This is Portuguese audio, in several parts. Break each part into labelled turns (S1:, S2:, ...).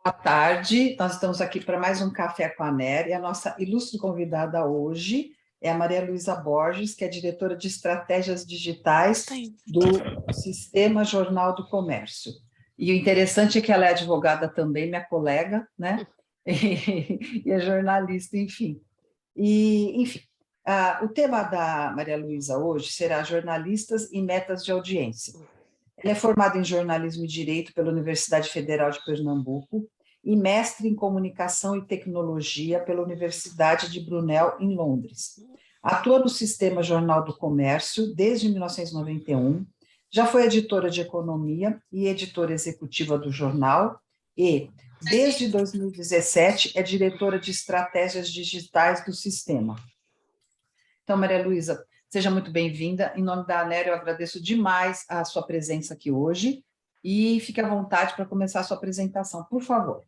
S1: Boa tarde, nós estamos aqui para mais um Café com a NER e a nossa ilustre convidada hoje é a Maria Luísa Borges, que é diretora de estratégias digitais do Sistema Jornal do Comércio. E o interessante é que ela é advogada também, minha colega, né? E é jornalista, enfim. Enfim, o tema da Maria Luísa hoje será jornalistas e metas de audiência. Ela é formada em jornalismo e direito pela Universidade Federal de Pernambuco e mestre em comunicação e tecnologia pela Universidade de Brunel, em Londres. Atua no Sistema Jornal do Comércio desde 1991, já foi editora de economia e editora executiva do jornal e, desde 2017, é diretora de estratégias digitais do sistema. Então, Maria Luísa, seja muito bem-vinda. Em nome da ANER, eu agradeço demais a sua presença aqui hoje e fique à vontade para começar a sua apresentação, por favor.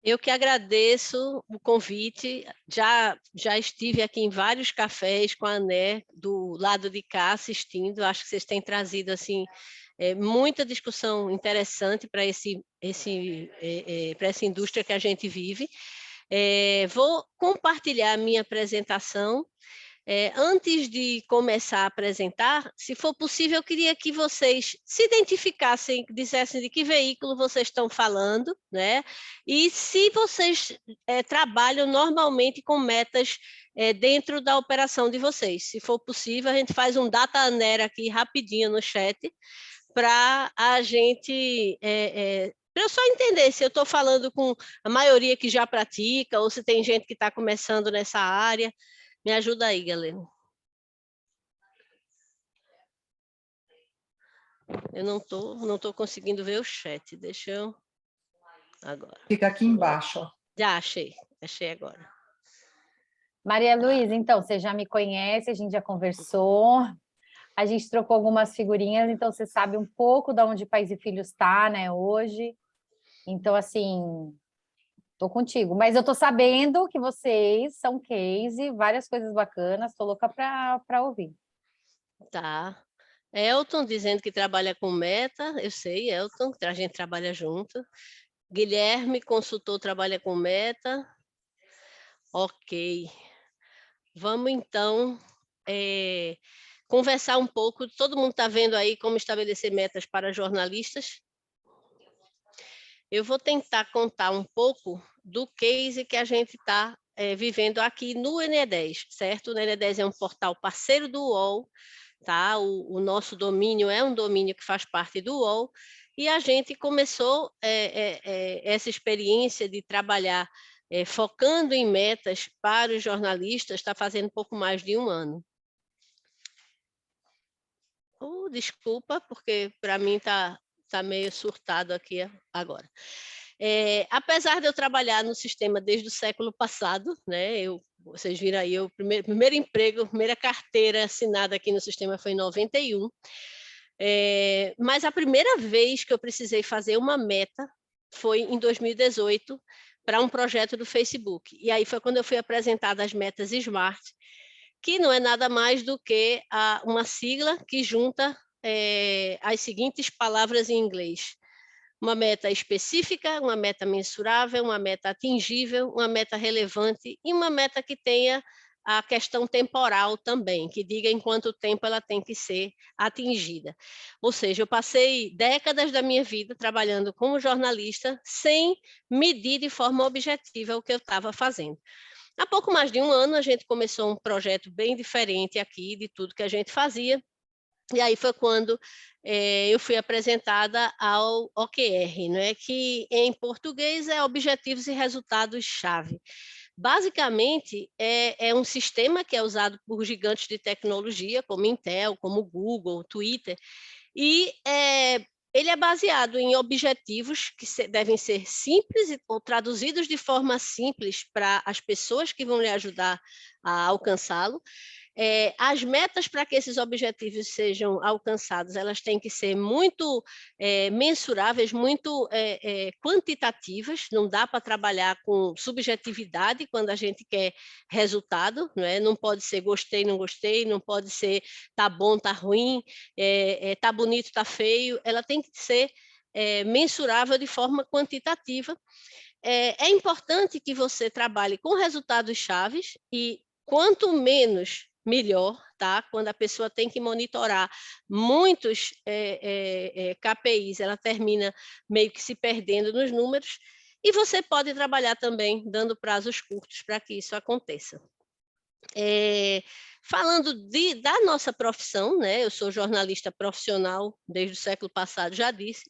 S2: Eu que agradeço o convite, já estive aqui em vários cafés com a ANER, do lado de cá, assistindo, acho que vocês têm trazido assim, muita discussão interessante para para essa indústria que a gente vive. Vou compartilhar a minha apresentação. Antes de começar a apresentar, se for possível, eu queria que vocês se identificassem, dissessem de que veículo vocês estão falando, né? E se vocês trabalham normalmente com metas dentro da operação de vocês. Se for possível, a gente faz um data ANER aqui rapidinho no chat, para a gente... para eu só entender se eu estou falando com a maioria que já pratica, ou se tem gente que está começando nessa área. Me ajuda aí, galera. Eu não tô conseguindo ver o chat. Deixa eu... Agora.
S1: Fica aqui embaixo. Ó.
S2: Já achei agora.
S3: Maria Luísa, então, você já me conhece, a gente já conversou, a gente trocou algumas figurinhas, então você sabe um pouco de onde Pais e Filhos está, né, hoje. Então, assim, tô contigo. Mas eu tô sabendo que vocês são case, várias coisas bacanas, tô louca para ouvir.
S2: Tá. Elton dizendo que trabalha com meta, eu sei, Elton, a gente trabalha junto. Guilherme, consultor, trabalha com meta. Ok. Vamos, então, conversar um pouco. Todo mundo está vendo aí como estabelecer metas para jornalistas? Eu vou tentar contar um pouco do case que a gente está vivendo aqui no NE10, certo? O NE10 é um portal parceiro do UOL, tá? O nosso domínio é um domínio que faz parte do UOL, e a gente começou essa experiência de trabalhar focando em metas para os jornalistas, está fazendo pouco mais de um ano. Desculpa, porque para mim está meio surtado aqui agora. Apesar de eu trabalhar no sistema desde o século passado, né, vocês viram aí, o primeiro emprego, primeira carteira assinada aqui no sistema foi em 91, mas a primeira vez que eu precisei fazer uma meta foi em 2018, para um projeto do Facebook. E aí foi quando eu fui apresentada as metas SMART, que não é nada mais do que uma sigla que junta as seguintes palavras em inglês: uma meta específica, uma meta mensurável, uma meta atingível, uma meta relevante e uma meta que tenha a questão temporal também, que diga em quanto tempo ela tem que ser atingida. Ou seja, eu passei décadas da minha vida trabalhando como jornalista sem medir de forma objetiva o que eu estava fazendo. Há pouco mais de um ano, a gente começou um projeto bem diferente aqui de tudo que a gente fazia, e aí foi quando eu fui apresentada ao OKR, né, que em português é Objetivos e Resultados-Chave. Basicamente, é um sistema que é usado por gigantes de tecnologia, como Intel, como Google, Twitter, e ele é baseado em objetivos que devem ser simples ou traduzidos de forma simples para as pessoas que vão lhe ajudar a alcançá-lo. As metas para que esses objetivos sejam alcançados, elas têm que ser muito mensuráveis, muito quantitativas, não dá para trabalhar com subjetividade quando a gente quer resultado, não é? Não pode ser gostei, não pode ser tá bom, tá ruim, tá bonito, tá feio, ela tem que ser mensurável de forma quantitativa. É importante que você trabalhe com resultados chaves e quanto menos, melhor, tá? Quando a pessoa tem que monitorar muitos KPIs, ela termina meio que se perdendo nos números, e você pode trabalhar também dando prazos curtos para que isso aconteça. Falando da nossa profissão, né? Eu sou jornalista profissional desde o século passado, já disse,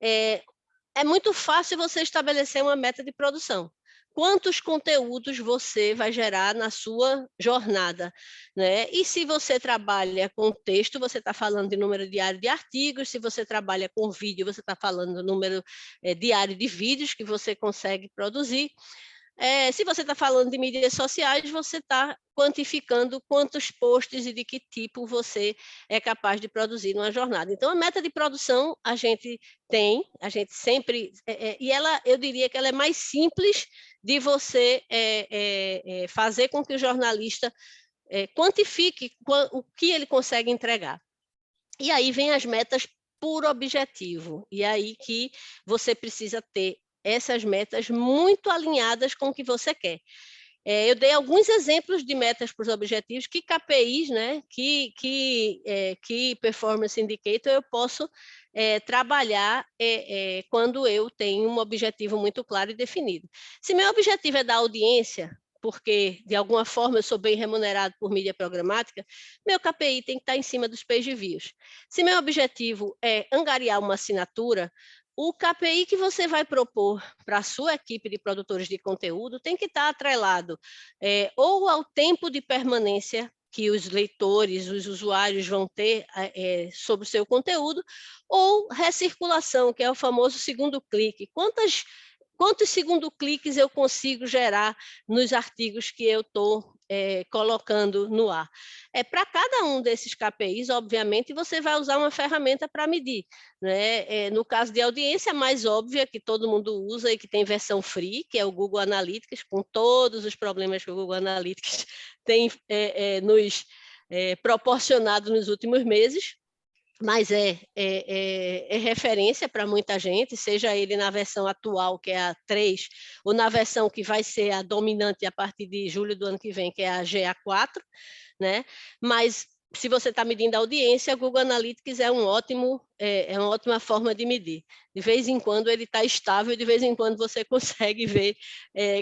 S2: é muito fácil você estabelecer uma meta de produção. Quantos conteúdos você vai gerar na sua jornada, né? E se você trabalha com texto, você está falando de número diário de artigos, se você trabalha com vídeo, você está falando do número diário de vídeos que você consegue produzir. Se você está falando de mídias sociais, você está quantificando quantos posts e de que tipo você é capaz de produzir numa jornada. Então, a meta de produção a gente sempre... e eu diria que ela é mais simples de você fazer com que o jornalista quantifique o que ele consegue entregar. E aí vem as metas por objetivo. E aí que você precisa ter essas metas muito alinhadas com o que você quer. Eu dei alguns exemplos de metas para os objetivos, que KPIs, né, que Performance Indicator eu posso trabalhar quando eu tenho um objetivo muito claro e definido. Se meu objetivo é dar audiência, porque de alguma forma eu sou bem remunerado por mídia programática, meu KPI tem que estar em cima dos page views. Se meu objetivo é angariar uma assinatura, o KPI que você vai propor para a sua equipe de produtores de conteúdo tem que estar atrelado ou ao tempo de permanência que os leitores, os usuários vão ter sobre o seu conteúdo, ou recirculação, que é o famoso segundo clique. Quantos segundo cliques eu consigo gerar nos artigos que eu estou colocando no ar? Para cada um desses KPIs, obviamente, você vai usar uma ferramenta para medir, né? No caso de audiência, a mais óbvia, que todo mundo usa e que tem versão free, que é o Google Analytics, com todos os problemas que o Google Analytics tem nos proporcionado nos últimos meses, mas é referência para muita gente, seja ele na versão atual, que é a 3, ou na versão que vai ser a dominante a partir de julho do ano que vem, que é a GA4, né? Mas se você está medindo a audiência, o Google Analytics é uma ótima forma de medir. De vez em quando ele está estável, de vez em quando você consegue ver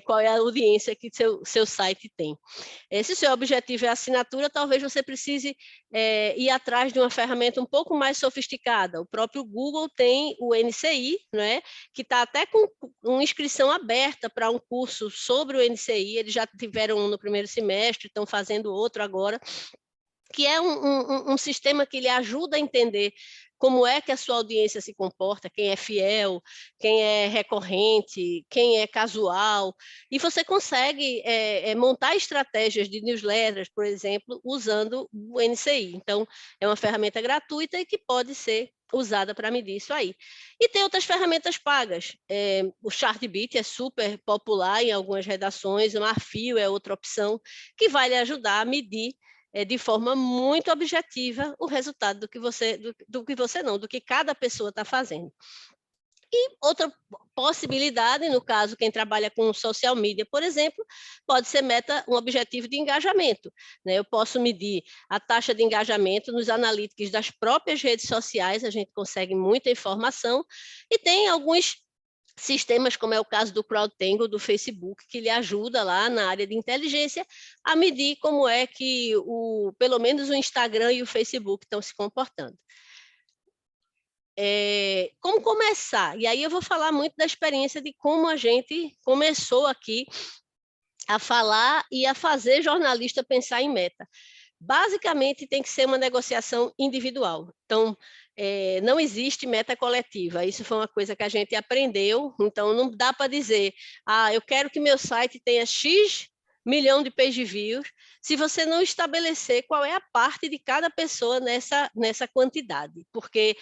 S2: qual é a audiência que seu site tem. Se o seu objetivo é assinatura, talvez você precise ir atrás de uma ferramenta um pouco mais sofisticada. O próprio Google tem o NCI, né, que está até com uma inscrição aberta para um curso sobre o NCI, eles já tiveram um no primeiro semestre, estão fazendo outro agora, que é um sistema que lhe ajuda a entender como é que a sua audiência se comporta, quem é fiel, quem é recorrente, quem é casual, e você consegue montar estratégias de newsletters, por exemplo, usando o NCI. Então, é uma ferramenta gratuita e que pode ser usada para medir isso aí. E tem outras ferramentas pagas. O Chartbeat é super popular em algumas redações, o Marfio é outra opção, que vai lhe ajudar a medir de forma muito objetiva o resultado do que cada pessoa está fazendo. E outra possibilidade, no caso, quem trabalha com social media, por exemplo, pode ser um objetivo de engajamento, né? Eu posso medir a taxa de engajamento nos analytics das próprias redes sociais, a gente consegue muita informação, e tem alguns sistemas, como é o caso do CrowdTangle, do Facebook, que lhe ajuda lá na área de inteligência a medir como é que, pelo menos o Instagram e o Facebook estão se comportando. Como começar? E aí eu vou falar muito da experiência de como a gente começou aqui a falar e a fazer jornalista pensar em meta. Basicamente, tem que ser uma negociação individual. Então, não existe meta coletiva. Isso foi uma coisa que a gente aprendeu. Então, não dá para dizer, eu quero que meu site tenha X milhão de page views, se você não estabelecer qual é a parte de cada pessoa nessa quantidade, porque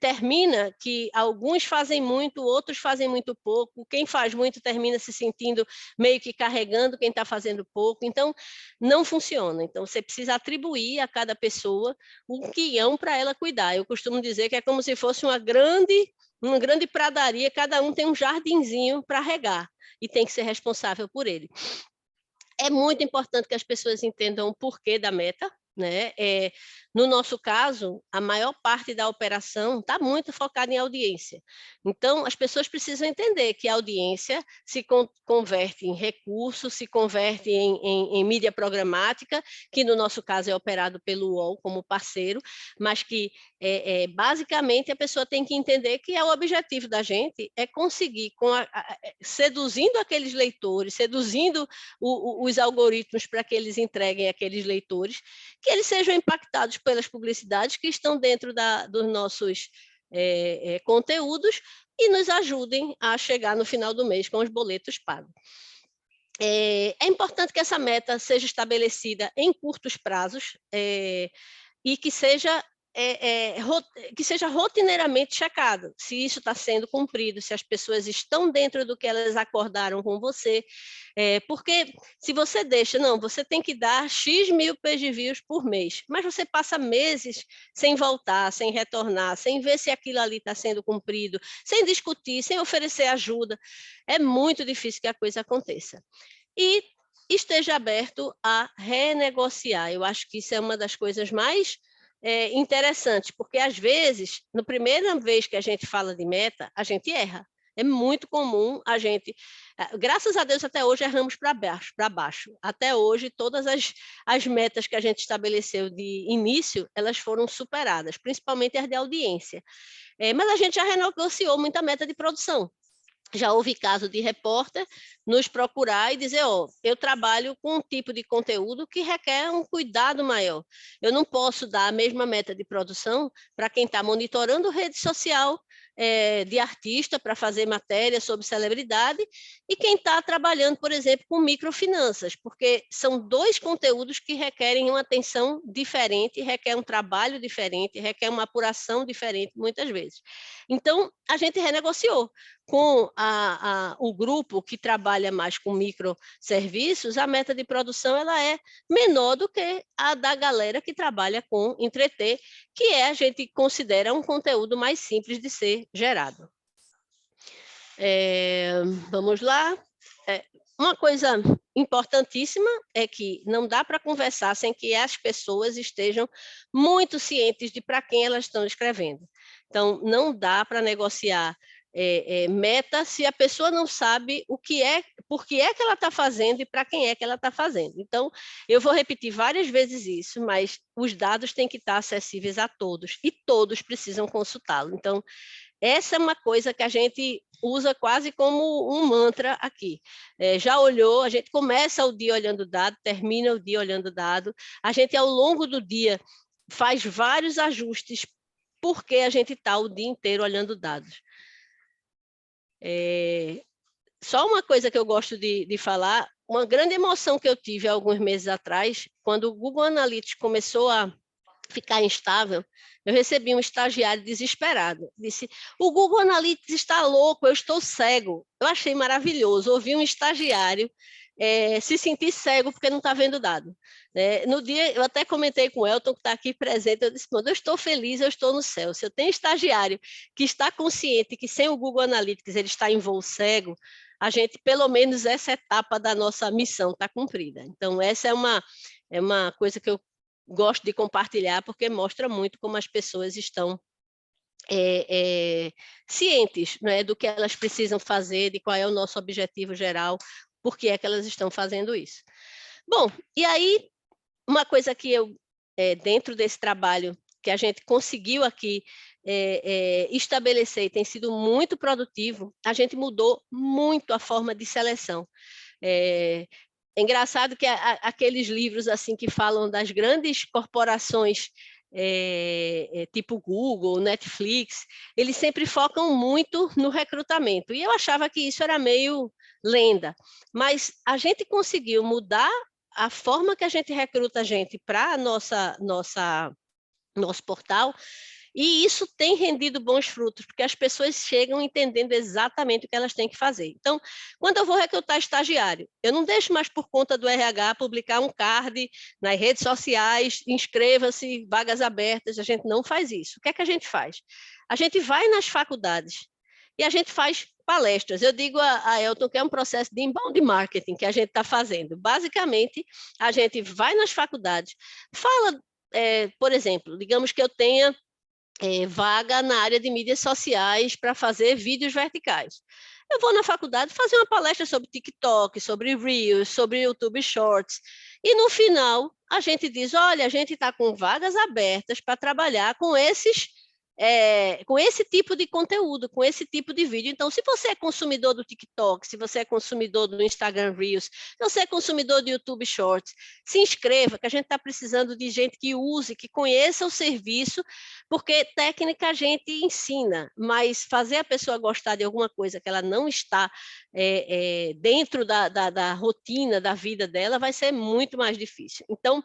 S2: termina que alguns fazem muito, outros fazem muito pouco, quem faz muito termina se sentindo meio que carregando quem está fazendo pouco, então não funciona. Então você precisa atribuir a cada pessoa um guião para ela cuidar. Eu costumo dizer que é como se fosse uma grande pradaria, cada um tem um jardinzinho para regar e tem que ser responsável por ele. É muito importante que as pessoas entendam o porquê da meta, né? No nosso caso, a maior parte da operação está muito focada em audiência. Então, as pessoas precisam entender que a audiência se converte em recurso, se converte em mídia programática, que no nosso caso é operado pelo UOL como parceiro, mas que basicamente a pessoa tem que entender que o objetivo da gente é conseguir, seduzindo aqueles leitores, seduzindo os algoritmos para que eles entreguem aqueles leitores, que eles sejam impactados pelas publicidades que estão dentro dos nossos conteúdos e nos ajudem a chegar no final do mês com os boletos pagos. É importante que essa meta seja estabelecida em curtos prazos e que seja rotineiramente checado, se isso está sendo cumprido, se as pessoas estão dentro do que elas acordaram com você, porque se você deixa, não, você tem que dar X mil page views por mês, mas você passa meses sem voltar, sem retornar, sem ver se aquilo ali está sendo cumprido, sem discutir, sem oferecer ajuda, é muito difícil que a coisa aconteça. E esteja aberto a renegociar, eu acho que isso é uma das coisas mais interessante, porque às vezes, na primeira vez que a gente fala de meta, a gente erra. É muito comum a gente, graças a Deus até hoje erramos para baixo. Até hoje todas as metas que a gente estabeleceu de início, elas foram superadas, principalmente as de audiência. Mas a gente já renegociou muita meta de produção. Já houve caso de repórter nos procurar e dizer, eu trabalho com um tipo de conteúdo que requer um cuidado maior. Eu não posso dar a mesma meta de produção para quem está monitorando rede social de artista para fazer matéria sobre celebridade e quem está trabalhando, por exemplo, com microfinanças, porque são dois conteúdos que requerem uma atenção diferente, requer um trabalho diferente, requer uma apuração diferente muitas vezes. Então, a gente renegociou. Com o grupo que trabalha mais com microserviços, a meta de produção ela é menor do que a da galera que trabalha com entreter, que a gente considera um conteúdo mais simples de ser gerado. Vamos lá. Uma coisa importantíssima é que não dá para conversar sem que as pessoas estejam muito cientes de para quem elas estão escrevendo. Então, não dá para negociar meta se a pessoa não sabe por que é que ela está fazendo e para quem é que ela está fazendo. Então, eu vou repetir várias vezes isso, mas os dados têm que estar acessíveis a todos e todos precisam consultá-lo. Então, essa é uma coisa que a gente usa quase como um mantra aqui. Já olhou, a gente começa o dia olhando o dado, termina o dia olhando o dado, a gente ao longo do dia faz vários ajustes porque a gente está o dia inteiro olhando dados. Só uma coisa que eu gosto de falar, uma grande emoção que eu tive alguns meses atrás, quando o Google Analytics começou a ficar instável, eu recebi um estagiário desesperado, disse, o Google Analytics está louco, eu estou cego. Eu achei maravilhoso, ouvir um estagiário se sentir cego porque não está vendo dado. No dia, eu até comentei com o Elton, que está aqui presente, eu disse, eu estou feliz, eu estou no céu. Se eu tenho estagiário que está consciente que sem o Google Analytics ele está em voo cego, a gente, pelo menos essa etapa da nossa missão está cumprida. Então, essa é uma coisa que eu gosto de compartilhar, porque mostra muito como as pessoas estão cientes, né, do que elas precisam fazer, de qual é o nosso objetivo geral, por que é que elas estão fazendo isso. Bom, e aí, uma coisa que eu, dentro desse trabalho que a gente conseguiu aqui estabelecer e tem sido muito produtivo, a gente mudou muito a forma de seleção. É engraçado que aqueles livros assim que falam das grandes corporações tipo Google, Netflix, eles sempre focam muito no recrutamento. E eu achava que isso era meio lenda. Mas a gente conseguiu mudar a forma que a gente recruta gente para nosso portal, e isso tem rendido bons frutos, porque as pessoas chegam entendendo exatamente o que elas têm que fazer. Então, quando eu vou recrutar estagiário, eu não deixo mais por conta do RH publicar um card nas redes sociais, inscreva-se, vagas abertas, a gente não faz isso. O que é que a gente faz? A gente vai nas faculdades e a gente faz palestras. Eu digo a Elton que é um processo de inbound marketing que a gente está fazendo. Basicamente, a gente vai nas faculdades, fala, por exemplo, digamos que eu tenha vaga na área de mídias sociais para fazer vídeos verticais. Eu vou na faculdade fazer uma palestra sobre TikTok, sobre Reels, sobre YouTube Shorts, e no final a gente diz, olha, a gente está com vagas abertas para trabalhar com esse tipo de conteúdo, com esse tipo de vídeo. Então, se você é consumidor do TikTok, se você é consumidor do Instagram Reels, se você é consumidor do YouTube Shorts, se inscreva, que a gente está precisando de gente que use, que conheça o serviço, porque técnica a gente ensina, mas fazer a pessoa gostar de alguma coisa que ela não está dentro da rotina da vida dela vai ser muito mais difícil. Então,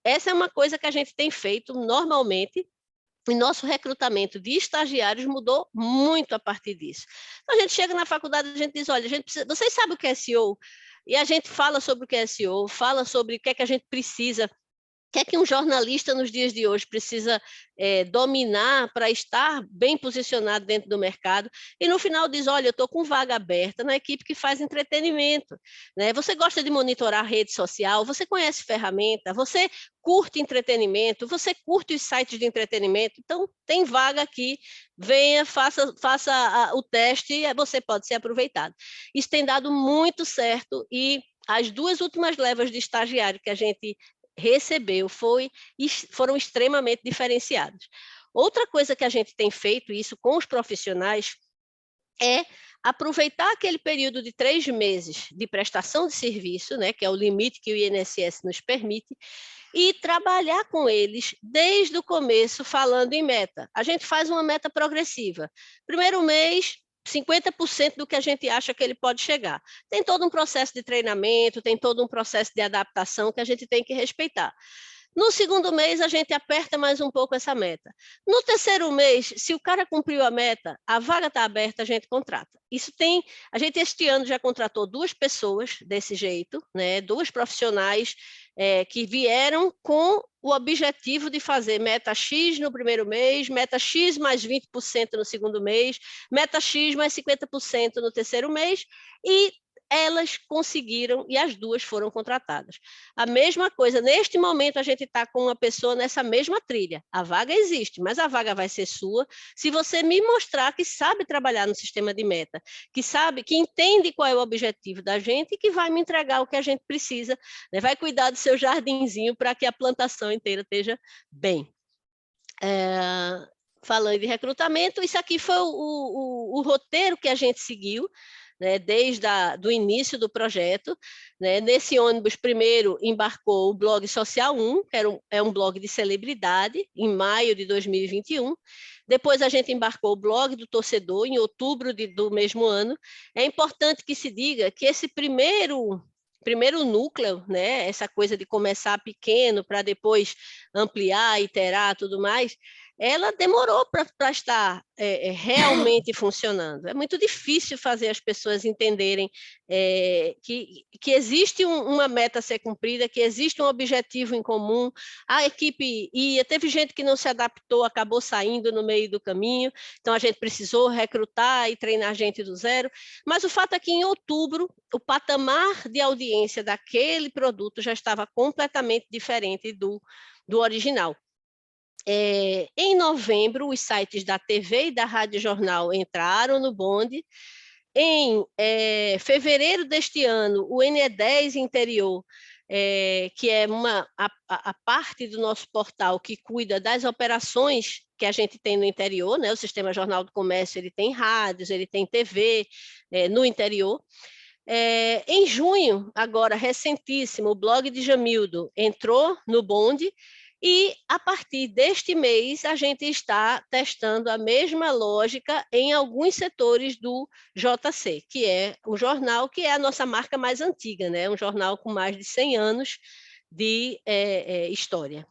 S2: essa é uma coisa que a gente tem feito normalmente. O nosso recrutamento de estagiários mudou muito a partir disso. Então, a gente chega na faculdade e a gente diz, olha, vocês sabem o que é SEO? E a gente fala sobre o que é SEO, fala sobre o que é que a gente precisa, o que é que um jornalista nos dias de hoje precisa dominar para estar bem posicionado dentro do mercado, e no final diz, olha, eu estou com vaga aberta na equipe que faz entretenimento, né? Você gosta de monitorar rede social, você conhece ferramenta, você curte entretenimento, você curte os sites de entretenimento, então tem vaga aqui, venha, faça o teste e você pode ser aproveitado. Isso tem dado muito certo, e as 2 últimas levas de estagiário que a gente recebeu foram extremamente diferenciados. Outra coisa que a gente tem feito, isso com os profissionais, é aproveitar aquele período de 3 meses de prestação de serviço, né, que é o limite que o INSS nos permite, e trabalhar com eles desde o começo falando em meta. A gente faz uma meta progressiva. Primeiro mês, 50% do que a gente acha que ele pode chegar. Tem todo um processo de treinamento, tem todo um processo de adaptação que a gente tem que respeitar. No segundo mês, a gente aperta mais um pouco essa meta. No terceiro mês, se o cara cumpriu a meta, a vaga está aberta, a gente contrata. A gente este ano já contratou 2 pessoas desse jeito, né? 2 profissionais que vieram com o objetivo de fazer meta X no primeiro mês, meta X mais 20% no segundo mês, meta X mais 50% no terceiro mês, e elas conseguiram, e as 2 foram contratadas. A mesma coisa, neste momento a gente está com uma pessoa nessa mesma trilha. A vaga existe, mas a vaga vai ser sua se você me mostrar que sabe trabalhar no sistema de meta, que sabe, que entende qual é o objetivo da gente e que vai me entregar o que a gente precisa, né? Vai cuidar do seu jardinzinho para que a plantação inteira esteja bem. Falando de recrutamento, isso aqui foi o roteiro que a gente seguiu, né, desde o início do projeto, né? Nesse ônibus, primeiro embarcou o blog Social 1, que é um blog de celebridade, em maio de 2021. Depois a gente embarcou o blog do torcedor, em outubro do mesmo ano. É importante que se diga que esse primeiro núcleo, né, essa coisa de começar pequeno para depois ampliar, iterar, tudo mais, ela demorou para estar realmente funcionando. É muito difícil fazer as pessoas entenderem que existe uma meta a ser cumprida, que existe um objetivo em comum. A equipe teve gente que não se adaptou, acabou saindo no meio do caminho, então a gente precisou recrutar e treinar gente do zero, mas o fato é que em outubro o patamar de audiência daquele produto já estava completamente diferente do original. Em novembro, os sites da TV e da Rádio Jornal entraram no bonde. Em fevereiro deste ano, o NE10 Interior, que é a parte do nosso portal que cuida das operações que a gente tem no interior, né? O Sistema Jornal do Comércio, ele tem rádios, ele tem TV no interior. Em junho, agora recentíssimo, o blog de Jamildo entrou no bonde, E, a partir deste mês, a gente está testando a mesma lógica em alguns setores do JC, que é o jornal, que é a nossa marca mais antiga, né? Um jornal com mais de 100 anos de história.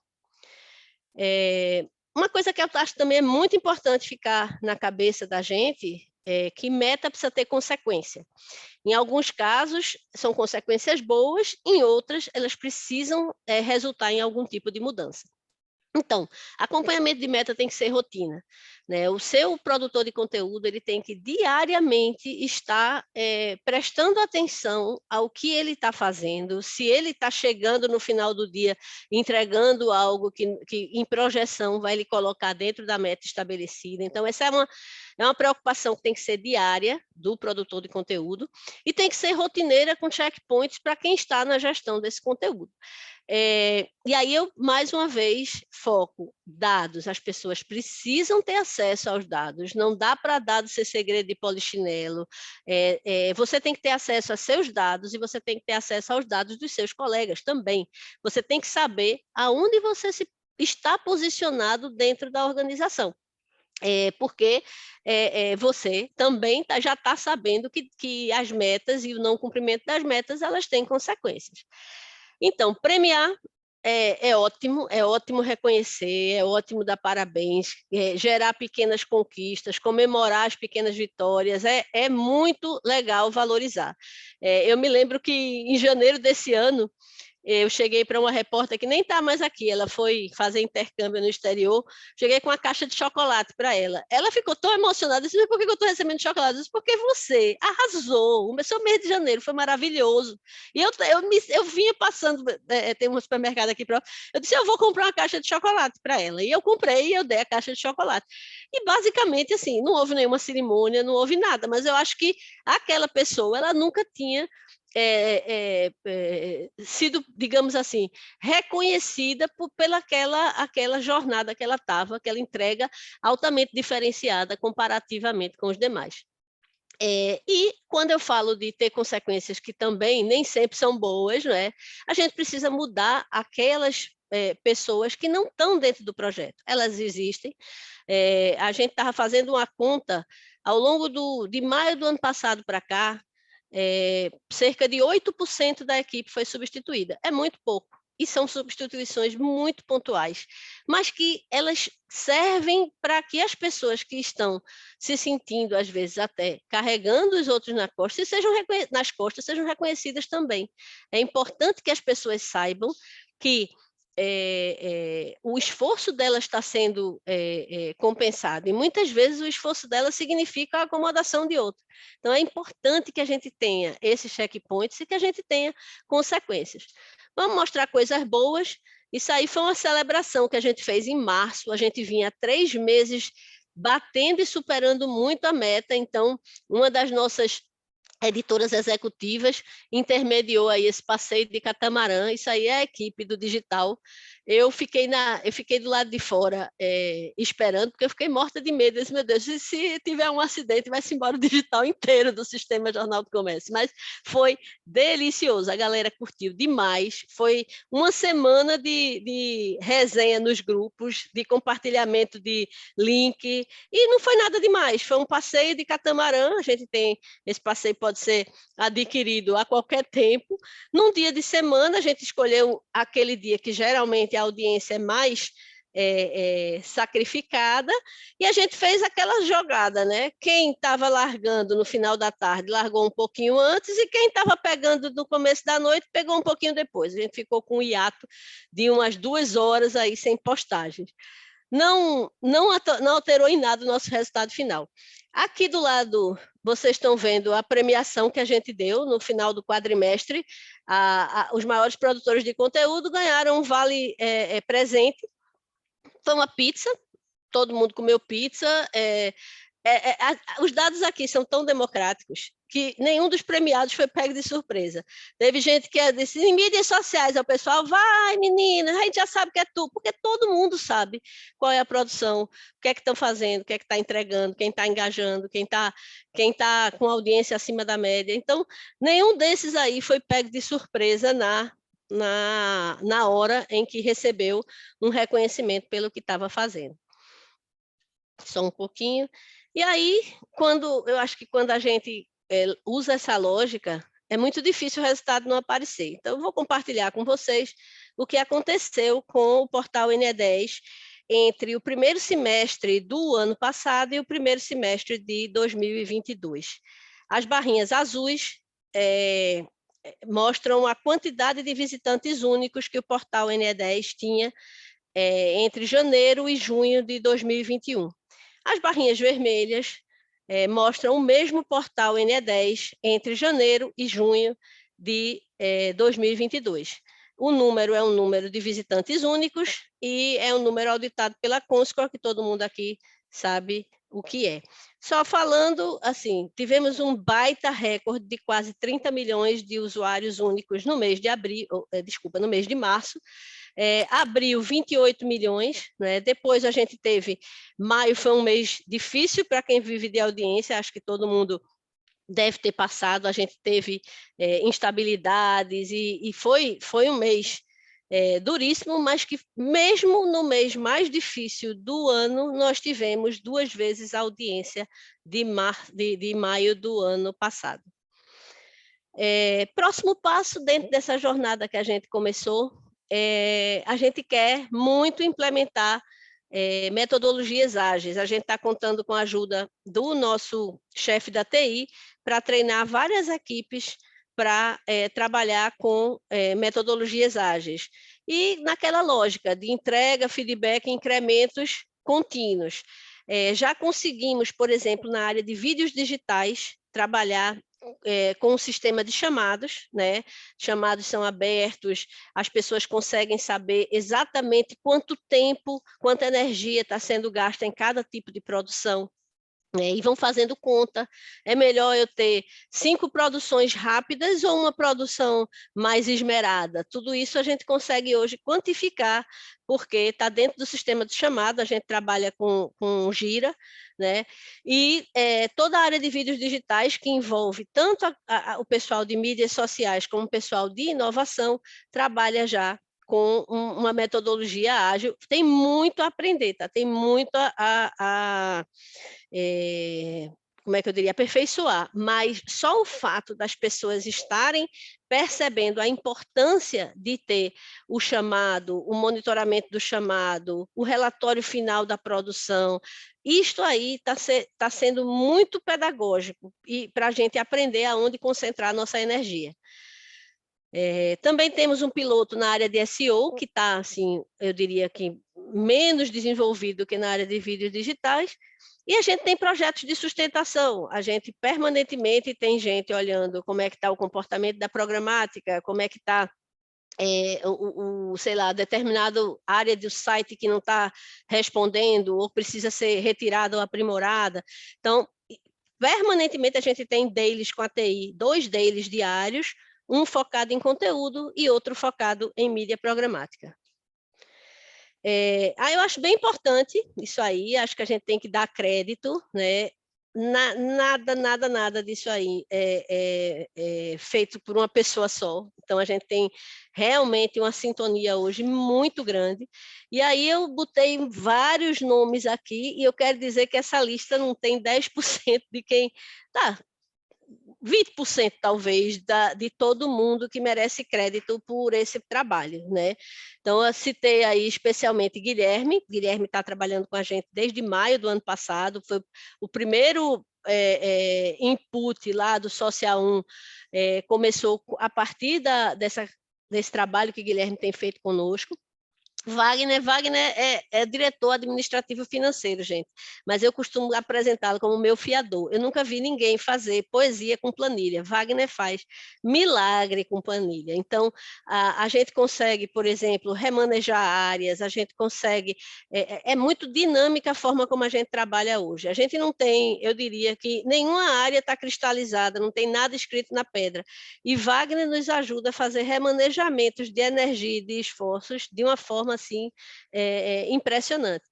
S2: Uma coisa que eu acho também é muito importante ficar na cabeça da gente é que meta precisa ter consequência. Em alguns casos, são consequências boas, em outras, elas precisam resultar em algum tipo de mudança. Então, acompanhamento de meta tem que ser rotina, né? O seu produtor de conteúdo ele tem que diariamente estar prestando atenção ao que ele está fazendo, se ele está chegando no final do dia entregando algo que em projeção vai lhe colocar dentro da meta estabelecida. Então, essa é uma preocupação que tem que ser diária do produtor de conteúdo e tem que ser rotineira com checkpoints para quem está na gestão desse conteúdo. E aí eu, mais uma vez, foco dados. As pessoas precisam ter acesso aos dados. Não dá para dados ser segredo de polichinelo. Você tem que ter acesso a seus dados e você tem que ter acesso aos dados dos seus colegas também. Você tem que saber aonde você está posicionado dentro da organização. Porque você também já está sabendo que as metas e o não cumprimento das metas, elas têm consequências. Então, premiar é ótimo reconhecer, é ótimo dar parabéns, gerar pequenas conquistas, comemorar as pequenas vitórias, é muito legal valorizar. Eu me lembro que em janeiro desse ano, eu cheguei para uma repórter que nem está mais aqui, ela foi fazer intercâmbio no exterior, cheguei com uma caixa de chocolate para ela. Ela ficou tão emocionada, disse, mas por que eu estou recebendo chocolate? Eu disse, porque você arrasou, o seu mês de janeiro foi maravilhoso. E eu vinha passando, tem um supermercado aqui próximo, eu disse, eu vou comprar uma caixa de chocolate para ela. E eu comprei e eu dei a caixa de chocolate. E basicamente, assim, não houve nenhuma cerimônia, não houve nada, mas eu acho que aquela pessoa, ela nunca tinha sido, digamos assim, reconhecida pela aquela jornada que ela estava, aquela entrega altamente diferenciada comparativamente com os demais. E quando eu falo de ter consequências que também nem sempre são boas, né, a gente precisa mudar aquelas pessoas que não estão dentro do projeto. Elas existem. A gente estava fazendo uma conta ao longo de maio do ano passado para cá, cerca de 8% da equipe foi substituída. É muito pouco. E são substituições muito pontuais, mas que elas servem para que as pessoas que estão se sentindo, às vezes, até carregando os outros nas costas, sejam reconhecidas também. É importante que as pessoas saibam que o esforço dela está sendo compensado, e muitas vezes o esforço dela significa a acomodação de outro. Então, é importante que a gente tenha esses checkpoints e que a gente tenha consequências. Vamos mostrar coisas boas. Isso aí foi uma celebração que a gente fez em março, a gente vinha há 3 meses batendo e superando muito a meta, então, uma das nossas editoras executivas intermediou aí esse passeio de catamarã. Isso aí é a equipe do digital. Eu fiquei do lado de fora esperando, porque eu fiquei morta de medo. Eu disse, meu Deus, se tiver um acidente, vai-se embora o digital inteiro do Sistema Jornal do Comércio. Mas foi delicioso, a galera curtiu demais. Foi uma semana de resenha nos grupos, de compartilhamento de link, e não foi nada demais. Foi um passeio de catamarã. A gente tem esse passeio, pode ser adquirido a qualquer tempo. Num dia de semana, a gente escolheu aquele dia que geralmente a audiência é mais sacrificada, e a gente fez aquela jogada, né? Quem estava largando no final da tarde, largou um pouquinho antes, e quem estava pegando no começo da noite, pegou um pouquinho depois. A gente ficou com um hiato de umas 2 horas aí sem postagens. Não alterou em nada o nosso resultado final. Aqui do lado, vocês estão vendo a premiação que a gente deu no final do quadrimestre. Os maiores produtores de conteúdo ganharam um vale presente. Foi uma pizza, todo mundo comeu pizza. Os dados aqui são tão democráticos que nenhum dos premiados foi pego de surpresa. Teve gente que disse, em mídias sociais, o pessoal, vai menina, a gente já sabe que é tu, porque todo mundo sabe qual é a produção, o que é que estão fazendo, o que é que está entregando, quem está engajando, quem tá com audiência acima da média. Então, nenhum desses aí foi pego de surpresa na na hora em que recebeu um reconhecimento pelo que estava fazendo. Só um pouquinho. E aí, eu acho que quando a gente usa essa lógica, é muito difícil o resultado não aparecer. Então, eu vou compartilhar com vocês o que aconteceu com o portal NE10 entre o primeiro semestre do ano passado e o primeiro semestre de 2022. As barrinhas azuis mostram a quantidade de visitantes únicos que o portal NE10 tinha entre janeiro e junho de 2021. As barrinhas vermelhas mostram o mesmo portal NE10 entre janeiro e junho de 2022. O número é um número de visitantes únicos e é um número auditado pela Comscore, que todo mundo aqui sabe o que é. Só falando, assim, tivemos um baita recorde de quase 30 milhões de usuários únicos no mês de no mês de março. Abril, 28 milhões, né? Depois a gente teve, maio foi um mês difícil para quem vive de audiência, acho que todo mundo deve ter passado, a gente teve instabilidades e foi um mês duríssimo, mas que mesmo no mês mais difícil do ano, nós tivemos 2 vezes a audiência de maio do ano passado. Próximo passo dentro dessa jornada que a gente começou, a gente quer muito implementar metodologias ágeis. A gente está contando com a ajuda do nosso chefe da TI para treinar várias equipes para trabalhar com metodologias ágeis. E naquela lógica de entrega, feedback, incrementos contínuos. Já conseguimos, por exemplo, na área de vídeos digitais, trabalhar com um sistema de chamados, né? Chamados são abertos, as pessoas conseguem saber exatamente quanto tempo, quanta energia está sendo gasta em cada tipo de produção. E vão fazendo conta, é melhor eu ter 5 produções rápidas ou uma produção mais esmerada? Tudo isso a gente consegue hoje quantificar, porque está dentro do sistema de chamada, a gente trabalha com Gira, né? E toda a área de vídeos digitais, que envolve tanto o pessoal de mídias sociais como o pessoal de inovação, trabalha já com uma metodologia ágil. Tem muito a aprender, tá? Tem muito como é que eu diria, aperfeiçoar, mas só o fato das pessoas estarem percebendo a importância de ter o chamado, o monitoramento do chamado, o relatório final da produção, isto aí está sendo muito pedagógico e para a gente aprender aonde concentrar a nossa energia. Também temos um piloto na área de SEO, que está, assim, eu diria que menos desenvolvido que na área de vídeos digitais, e a gente tem projetos de sustentação, a gente permanentemente tem gente olhando como é que está o comportamento da programática, como é que está, sei lá, determinada área do site que não está respondendo, ou precisa ser retirada ou aprimorada. Então, permanentemente a gente tem dailies com a TI, 2 dailies diários, um focado em conteúdo e outro focado em mídia programática. Eu acho bem importante isso aí, acho que a gente tem que dar crédito, né? Nada disso aí é feito por uma pessoa só. Então, a gente tem realmente uma sintonia hoje muito grande. E aí eu botei vários nomes aqui e eu quero dizer que essa lista não tem 10% de quem... Tá, 20% talvez de todo mundo que merece crédito por esse trabalho, né? Então, eu citei aí especialmente Guilherme está trabalhando com a gente desde maio do ano passado, foi o primeiro input lá do Social 1, começou a partir desse trabalho que Guilherme tem feito conosco. Wagner é diretor administrativo financeiro, gente, mas eu costumo apresentá-lo como meu fiador. Eu nunca vi ninguém fazer poesia com planilha. Wagner faz milagre com planilha. Então, a gente consegue, por exemplo, remanejar áreas, a gente consegue... É muito dinâmica a forma como a gente trabalha hoje. A gente não tem, eu diria que nenhuma área está cristalizada, não tem nada escrito na pedra. E Wagner nos ajuda a fazer remanejamentos de energia e de esforços de uma forma assim, impressionante.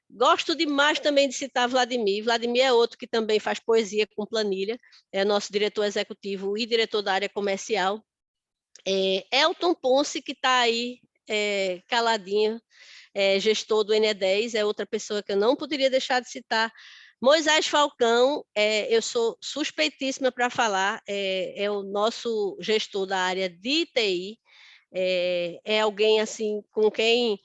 S2: Gosto demais também de citar Vladimir. Vladimir é outro que também faz poesia com planilha, é nosso diretor executivo e diretor da área comercial. Elton Ponce, que está aí caladinho, gestor do NE10, é outra pessoa que eu não poderia deixar de citar. Moisés Falcão, eu sou suspeitíssima para falar, é o nosso gestor da área de TI, é alguém assim com quem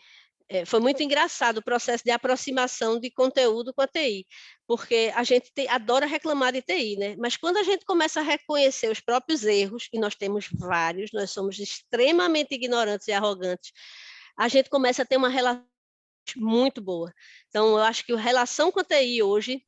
S2: foi muito engraçado o processo de aproximação de conteúdo com a TI, porque a gente adora reclamar de TI, né? Mas quando a gente começa a reconhecer os próprios erros, e nós temos vários, nós somos extremamente ignorantes e arrogantes, a gente começa a ter uma relação muito boa. Então, eu acho que a relação com a TI hoje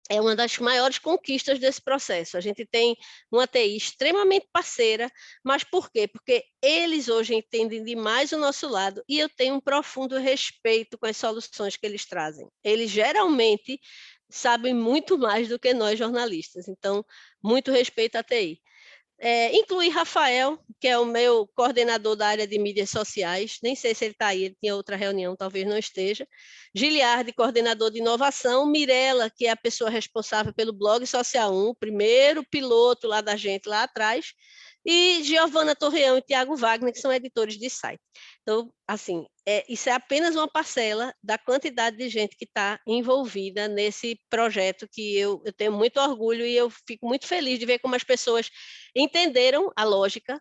S2: é uma das maiores conquistas desse processo. A gente tem uma TI extremamente parceira, mas por quê? Porque eles hoje entendem demais o nosso lado e eu tenho um profundo respeito com as soluções que eles trazem. Eles geralmente sabem muito mais do que nós jornalistas, então, muito respeito à TI. Incluir Rafael, que é o meu coordenador da área de mídias sociais, nem sei se ele está aí, ele tinha outra reunião, talvez não esteja. Giliardi, coordenador de inovação. Mirela, que é a pessoa responsável pelo blog Social 1, o primeiro piloto lá da gente lá atrás. E Giovana Torreão e Tiago Wagner, que são editores de site. Então, assim, isso é apenas uma parcela da quantidade de gente que está envolvida nesse projeto, que eu tenho muito orgulho e eu fico muito feliz de ver como as pessoas entenderam a lógica.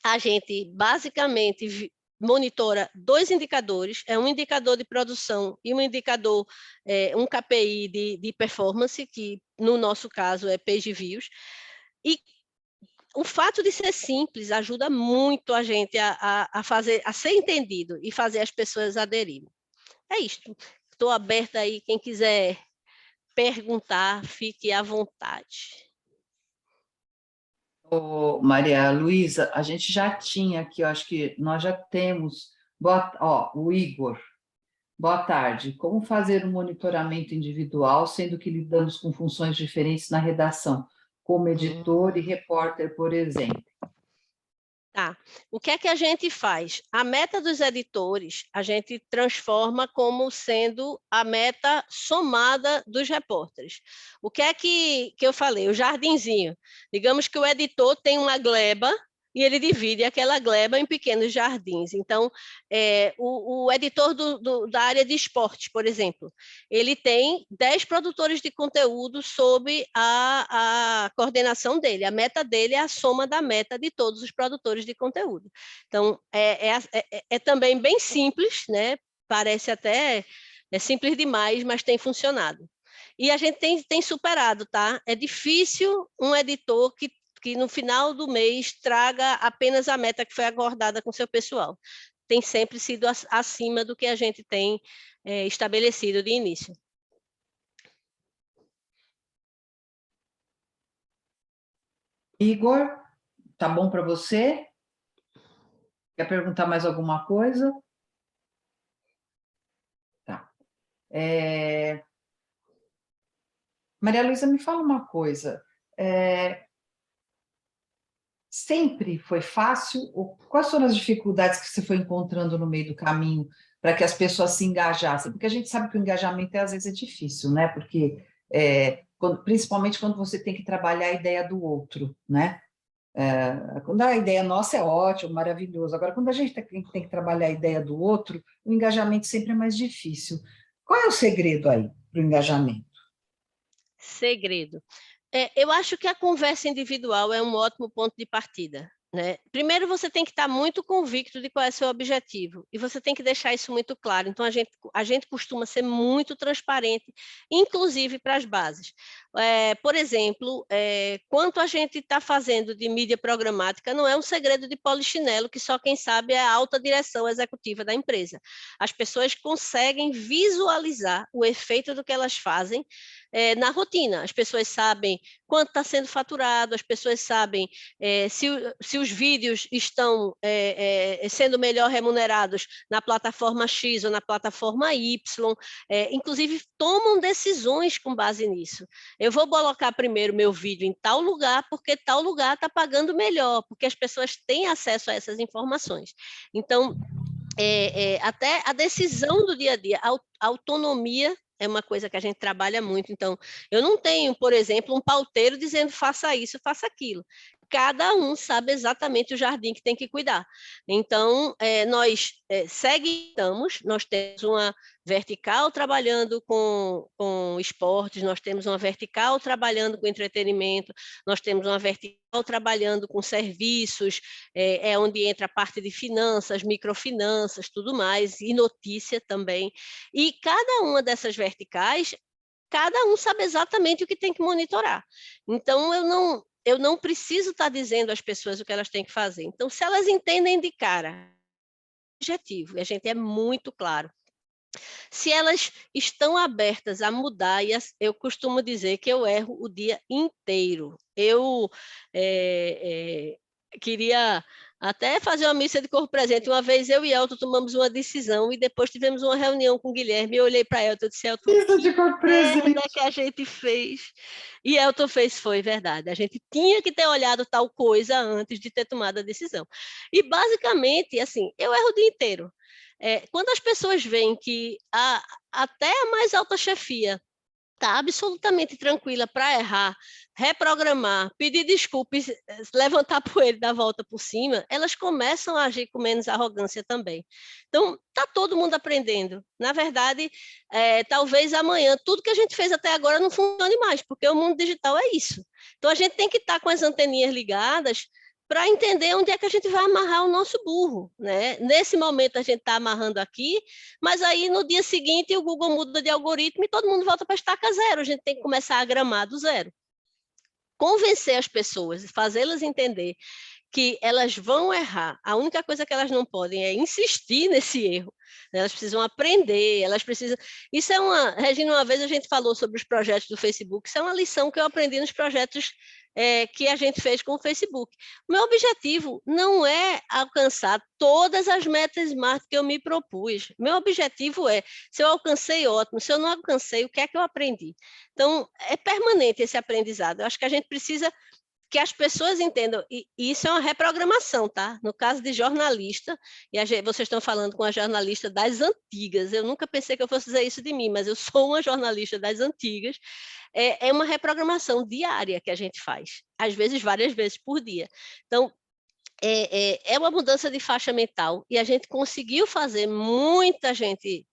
S2: A gente, basicamente, monitora 2 indicadores, um indicador de produção e um indicador, um KPI de performance, que no nosso caso é page views, e o fato de ser simples ajuda muito a gente a ser entendido e fazer as pessoas aderirem. É isto. Estou aberta aí, quem quiser perguntar, fique à vontade.
S1: Maria Luísa, a gente já tinha aqui, eu acho que nós já temos, o Igor. Boa tarde. Como fazer um monitoramento individual, sendo que lidamos com funções diferentes na redação, como editor e repórter, por exemplo?
S2: Tá. O que é que a gente faz? A meta dos editores, a gente transforma como sendo a meta somada dos repórteres. O que é que eu falei? O jardinzinho. Digamos que o editor tem uma gleba e ele divide aquela gleba em pequenos jardins. Então, o editor da área de esportes, por exemplo, ele tem 10 produtores de conteúdo sob a coordenação dele. A meta dele é a soma da meta de todos os produtores de conteúdo. Então, é também bem simples, né? Parece até simples demais, mas tem funcionado. E a gente tem superado, tá? É difícil um editor que no final do mês traga apenas a meta que foi acordada com seu pessoal. Tem sempre sido acima do que a gente tem estabelecido de início.
S1: Igor, tá bom para você? Quer perguntar mais alguma coisa? Tá. Maria Luísa, me fala uma coisa. Sempre foi fácil? Quais foram as dificuldades que você foi encontrando no meio do caminho para que as pessoas se engajassem? Porque a gente sabe que o engajamento às vezes é difícil, né? Porque principalmente quando você tem que trabalhar a ideia do outro, né? Quando a ideia nossa é ótimo, maravilhoso. Agora, quando a gente tem que trabalhar a ideia do outro, o engajamento sempre é mais difícil. Qual é o segredo aí para o engajamento?
S2: Segredo. Eu acho que a conversa individual é um ótimo ponto de partida, né? Primeiro, você tem que estar muito convicto de qual é o seu objetivo, e você tem que deixar isso muito claro. Então, a gente costuma ser muito transparente, inclusive para as bases. Por exemplo, quanto a gente está fazendo de mídia programática, não é um segredo de polichinelo, que só quem sabe é a alta direção executiva da empresa. As pessoas conseguem visualizar o efeito do que elas fazem na rotina. As pessoas sabem quanto está sendo faturado, as pessoas sabem se os vídeos estão sendo melhor remunerados na plataforma X ou na plataforma Y, inclusive tomam decisões com base nisso. Eu vou colocar primeiro meu vídeo em tal lugar, porque tal lugar está pagando melhor, porque as pessoas têm acesso a essas informações. Então, até a decisão do dia a dia, a autonomia é uma coisa que a gente trabalha muito. Então, eu não tenho, por exemplo, um pauteiro dizendo faça isso, faça aquilo. cada um sabe exatamente o jardim que tem que cuidar. Então, nós segmentamos, nós temos uma vertical trabalhando com esportes, nós temos uma vertical trabalhando com entretenimento, nós temos uma vertical trabalhando com serviços, onde entra a parte de finanças, microfinanças, tudo mais, e notícia também. E cada uma dessas verticais, cada um sabe exatamente o que tem que monitorar. Então, eu não preciso estar dizendo às pessoas o que elas têm que fazer. Então, se elas entendem de cara o objetivo, e a gente é muito claro, se elas estão abertas a mudar, e eu costumo dizer que eu erro o dia inteiro. Eu queria até fazer uma missa de corpo presente. Uma vez eu e Elton tomamos uma decisão e depois tivemos uma reunião com o Guilherme. Eu olhei para Elton e disse: Elton,
S1: Missa de corpo presente.
S2: que a gente fez. E Elton fez, foi verdade. A gente tinha que ter olhado tal coisa antes de ter tomado a decisão. E basicamente, assim, eu erro o dia inteiro. Quando as pessoas veem que até a mais alta chefia está absolutamente tranquila para errar, reprogramar, pedir desculpas, levantar a poeira e dar a volta por cima, elas começam a agir com menos arrogância também. Então, está todo mundo aprendendo. Na verdade, talvez amanhã tudo que a gente fez até agora não funcione mais, porque o mundo digital é isso. Então, a gente tem que estar com as anteninhas ligadas para entender onde é que a gente vai amarrar o nosso burro, né? Nesse momento a gente está amarrando aqui, mas aí no dia seguinte o Google muda de algoritmo e todo mundo volta para a estaca zero. A gente tem que começar a gramar do zero. Convencer as pessoas, fazê-las entender que elas vão errar. A única coisa que elas não podem é insistir nesse erro. Elas precisam aprender, elas precisam... Isso é uma... Regina, uma vez a gente falou sobre os projetos do Facebook, isso é uma lição que eu aprendi nos projetos que a gente fez com o Facebook. O meu objetivo não é alcançar todas as metas SMART que eu me propus. Meu objetivo é, se eu alcancei, ótimo. Se eu não alcancei, o que é que eu aprendi? Então, é permanente esse aprendizado. Eu acho que a gente precisa que as pessoas entendam, e isso é uma reprogramação, tá? No caso de jornalista, vocês estão falando com a jornalista das antigas, eu nunca pensei que eu fosse dizer isso de mim, mas eu sou uma jornalista das antigas, é uma reprogramação diária que a gente faz, às vezes várias vezes por dia. Então, é uma mudança de faixa mental e a gente conseguiu fazer muita gente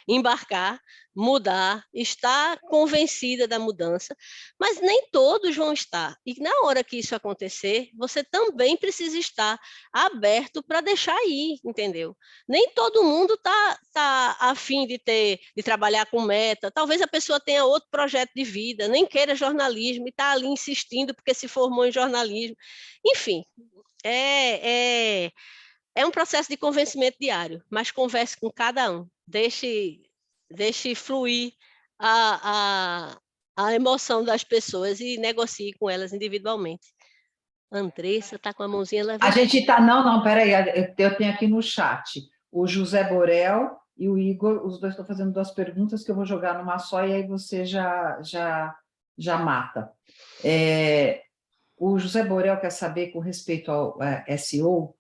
S2: embarcar, mudar, estar convencida da mudança, mas nem todos vão estar. E na hora que isso acontecer, você também precisa estar aberto para deixar ir, entendeu? Nem todo mundo tá a fim de trabalhar com meta. Talvez a pessoa tenha outro projeto de vida, nem queira jornalismo e está ali insistindo porque se formou em jornalismo. Enfim, é um processo de convencimento diário, mas converse com cada um, deixe fluir a emoção das pessoas e negocie com elas individualmente. Andressa está com a mãozinha levantada.
S1: A gente está... Não, peraí, eu tenho aqui no chat o José Borel e o Igor, os dois estão fazendo 2 perguntas que eu vou jogar numa só e aí você já mata. O José Borel quer saber, com respeito ao SEO,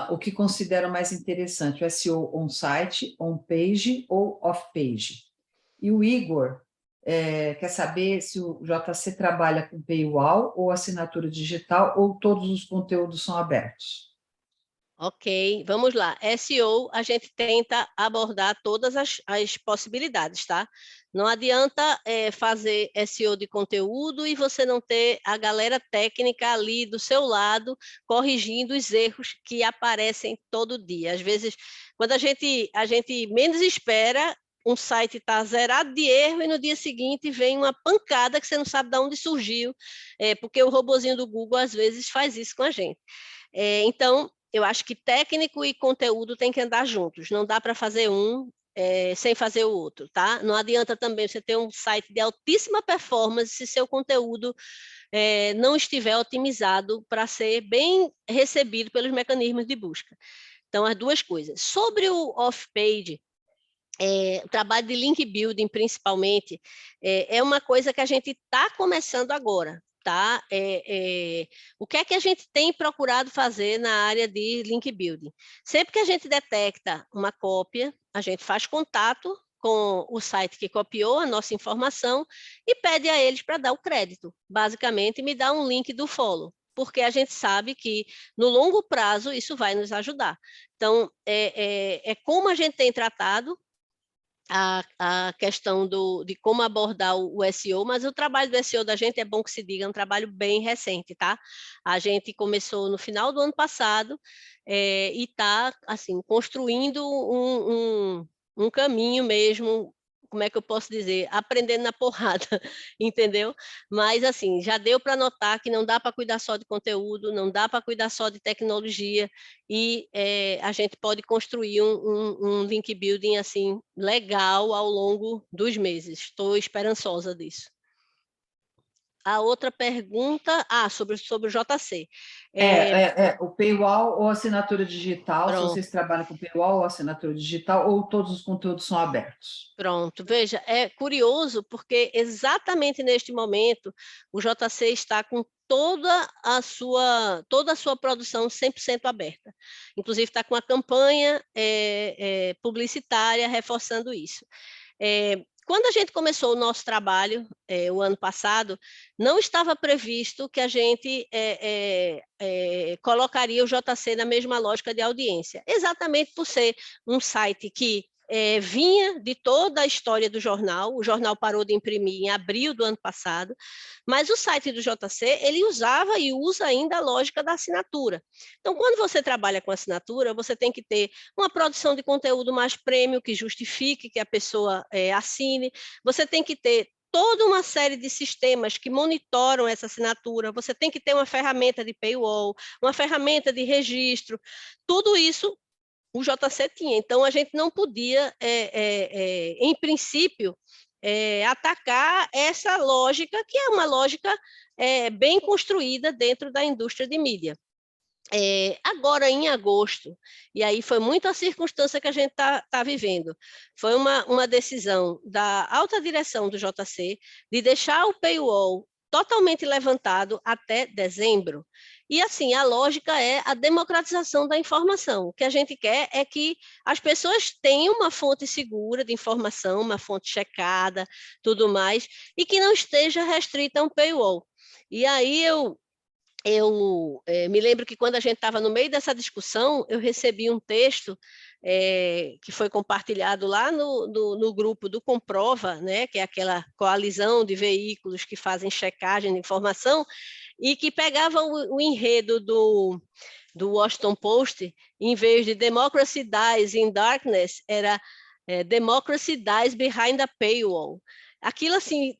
S1: o que considera mais interessante, o SEO on-site, on-page ou off-page. E o Igor quer saber se o JC trabalha com paywall ou assinatura digital ou todos os conteúdos são abertos.
S2: Ok, vamos lá. SEO, a gente tenta abordar todas as possibilidades, tá? Não adianta fazer SEO de conteúdo e você não ter a galera técnica ali do seu lado corrigindo os erros que aparecem todo dia. Às vezes, quando a gente menos espera, um site está zerado de erro e no dia seguinte vem uma pancada que você não sabe de onde surgiu, porque o robozinho do Google às vezes faz isso com a gente. Então, eu acho que técnico e conteúdo têm que andar juntos, não dá para fazer um sem fazer o outro, tá? Não adianta também você ter um site de altíssima performance se seu conteúdo não estiver otimizado para ser bem recebido pelos mecanismos de busca. Então, as duas coisas. Sobre o off-page, o trabalho de link building, principalmente, é uma coisa que a gente está começando agora. Tá? O que é que a gente tem procurado fazer na área de link building? Sempre que a gente detecta uma cópia, a gente faz contato com o site que copiou a nossa informação e pede a eles para dar o crédito. Basicamente, me dá um link do follow, porque a gente sabe que, no longo prazo, isso vai nos ajudar. Então, é como a gente tem tratado a questão de como abordar o SEO, mas o trabalho do SEO da gente, é bom que se diga, é um trabalho bem recente, tá? A gente começou no final do ano passado e está, assim, construindo um caminho mesmo, como é que eu posso dizer? Aprendendo na porrada, entendeu? Mas, assim, já deu para notar que não dá para cuidar só de conteúdo, não dá para cuidar só de tecnologia, e a gente pode construir um link building, assim, legal ao longo dos meses. Estou esperançosa disso. A outra pergunta, sobre o JC.
S1: O paywall ou assinatura digital,
S2: Pronto.
S1: se vocês trabalham com paywall ou assinatura digital, ou todos os conteúdos são abertos?
S2: Pronto, veja, é curioso porque exatamente neste momento o JC está com toda a sua produção 100% aberta. Inclusive está com a campanha publicitária reforçando isso. Quando a gente começou o nosso trabalho, o ano passado, não estava previsto que a gente colocaria o JC na mesma lógica de audiência, exatamente por ser um site que vinha de toda a história do jornal. O jornal parou de imprimir em abril do ano passado, mas o site do JC, ele usava e usa ainda a lógica da assinatura. Então, quando você trabalha com assinatura, você tem que ter uma produção de conteúdo mais premium, que justifique que a pessoa assine, você tem que ter toda uma série de sistemas que monitoram essa assinatura, você tem que ter uma ferramenta de paywall, uma ferramenta de registro, tudo isso o JC tinha. Então, a gente não podia, em princípio, atacar essa lógica, que é uma lógica bem construída dentro da indústria de mídia. Agora, em agosto, e aí foi muita circunstância que a gente tá vivendo, foi uma decisão da alta direção do JC de deixar o paywall totalmente levantado até dezembro. E, assim, a lógica é a democratização da informação. O que a gente quer é que as pessoas tenham uma fonte segura de informação, uma fonte checada, tudo mais, e que não esteja restrita a um paywall. E aí eu me lembro que, quando a gente estava no meio dessa discussão, eu recebi um texto que foi compartilhado lá no grupo do Comprova, né, que é aquela coalizão de veículos que fazem checagem de informação, e que pegava o enredo do Washington Post, em vez de Democracy Dies in Darkness, era Democracy Dies Behind a Paywall. Aquilo, assim,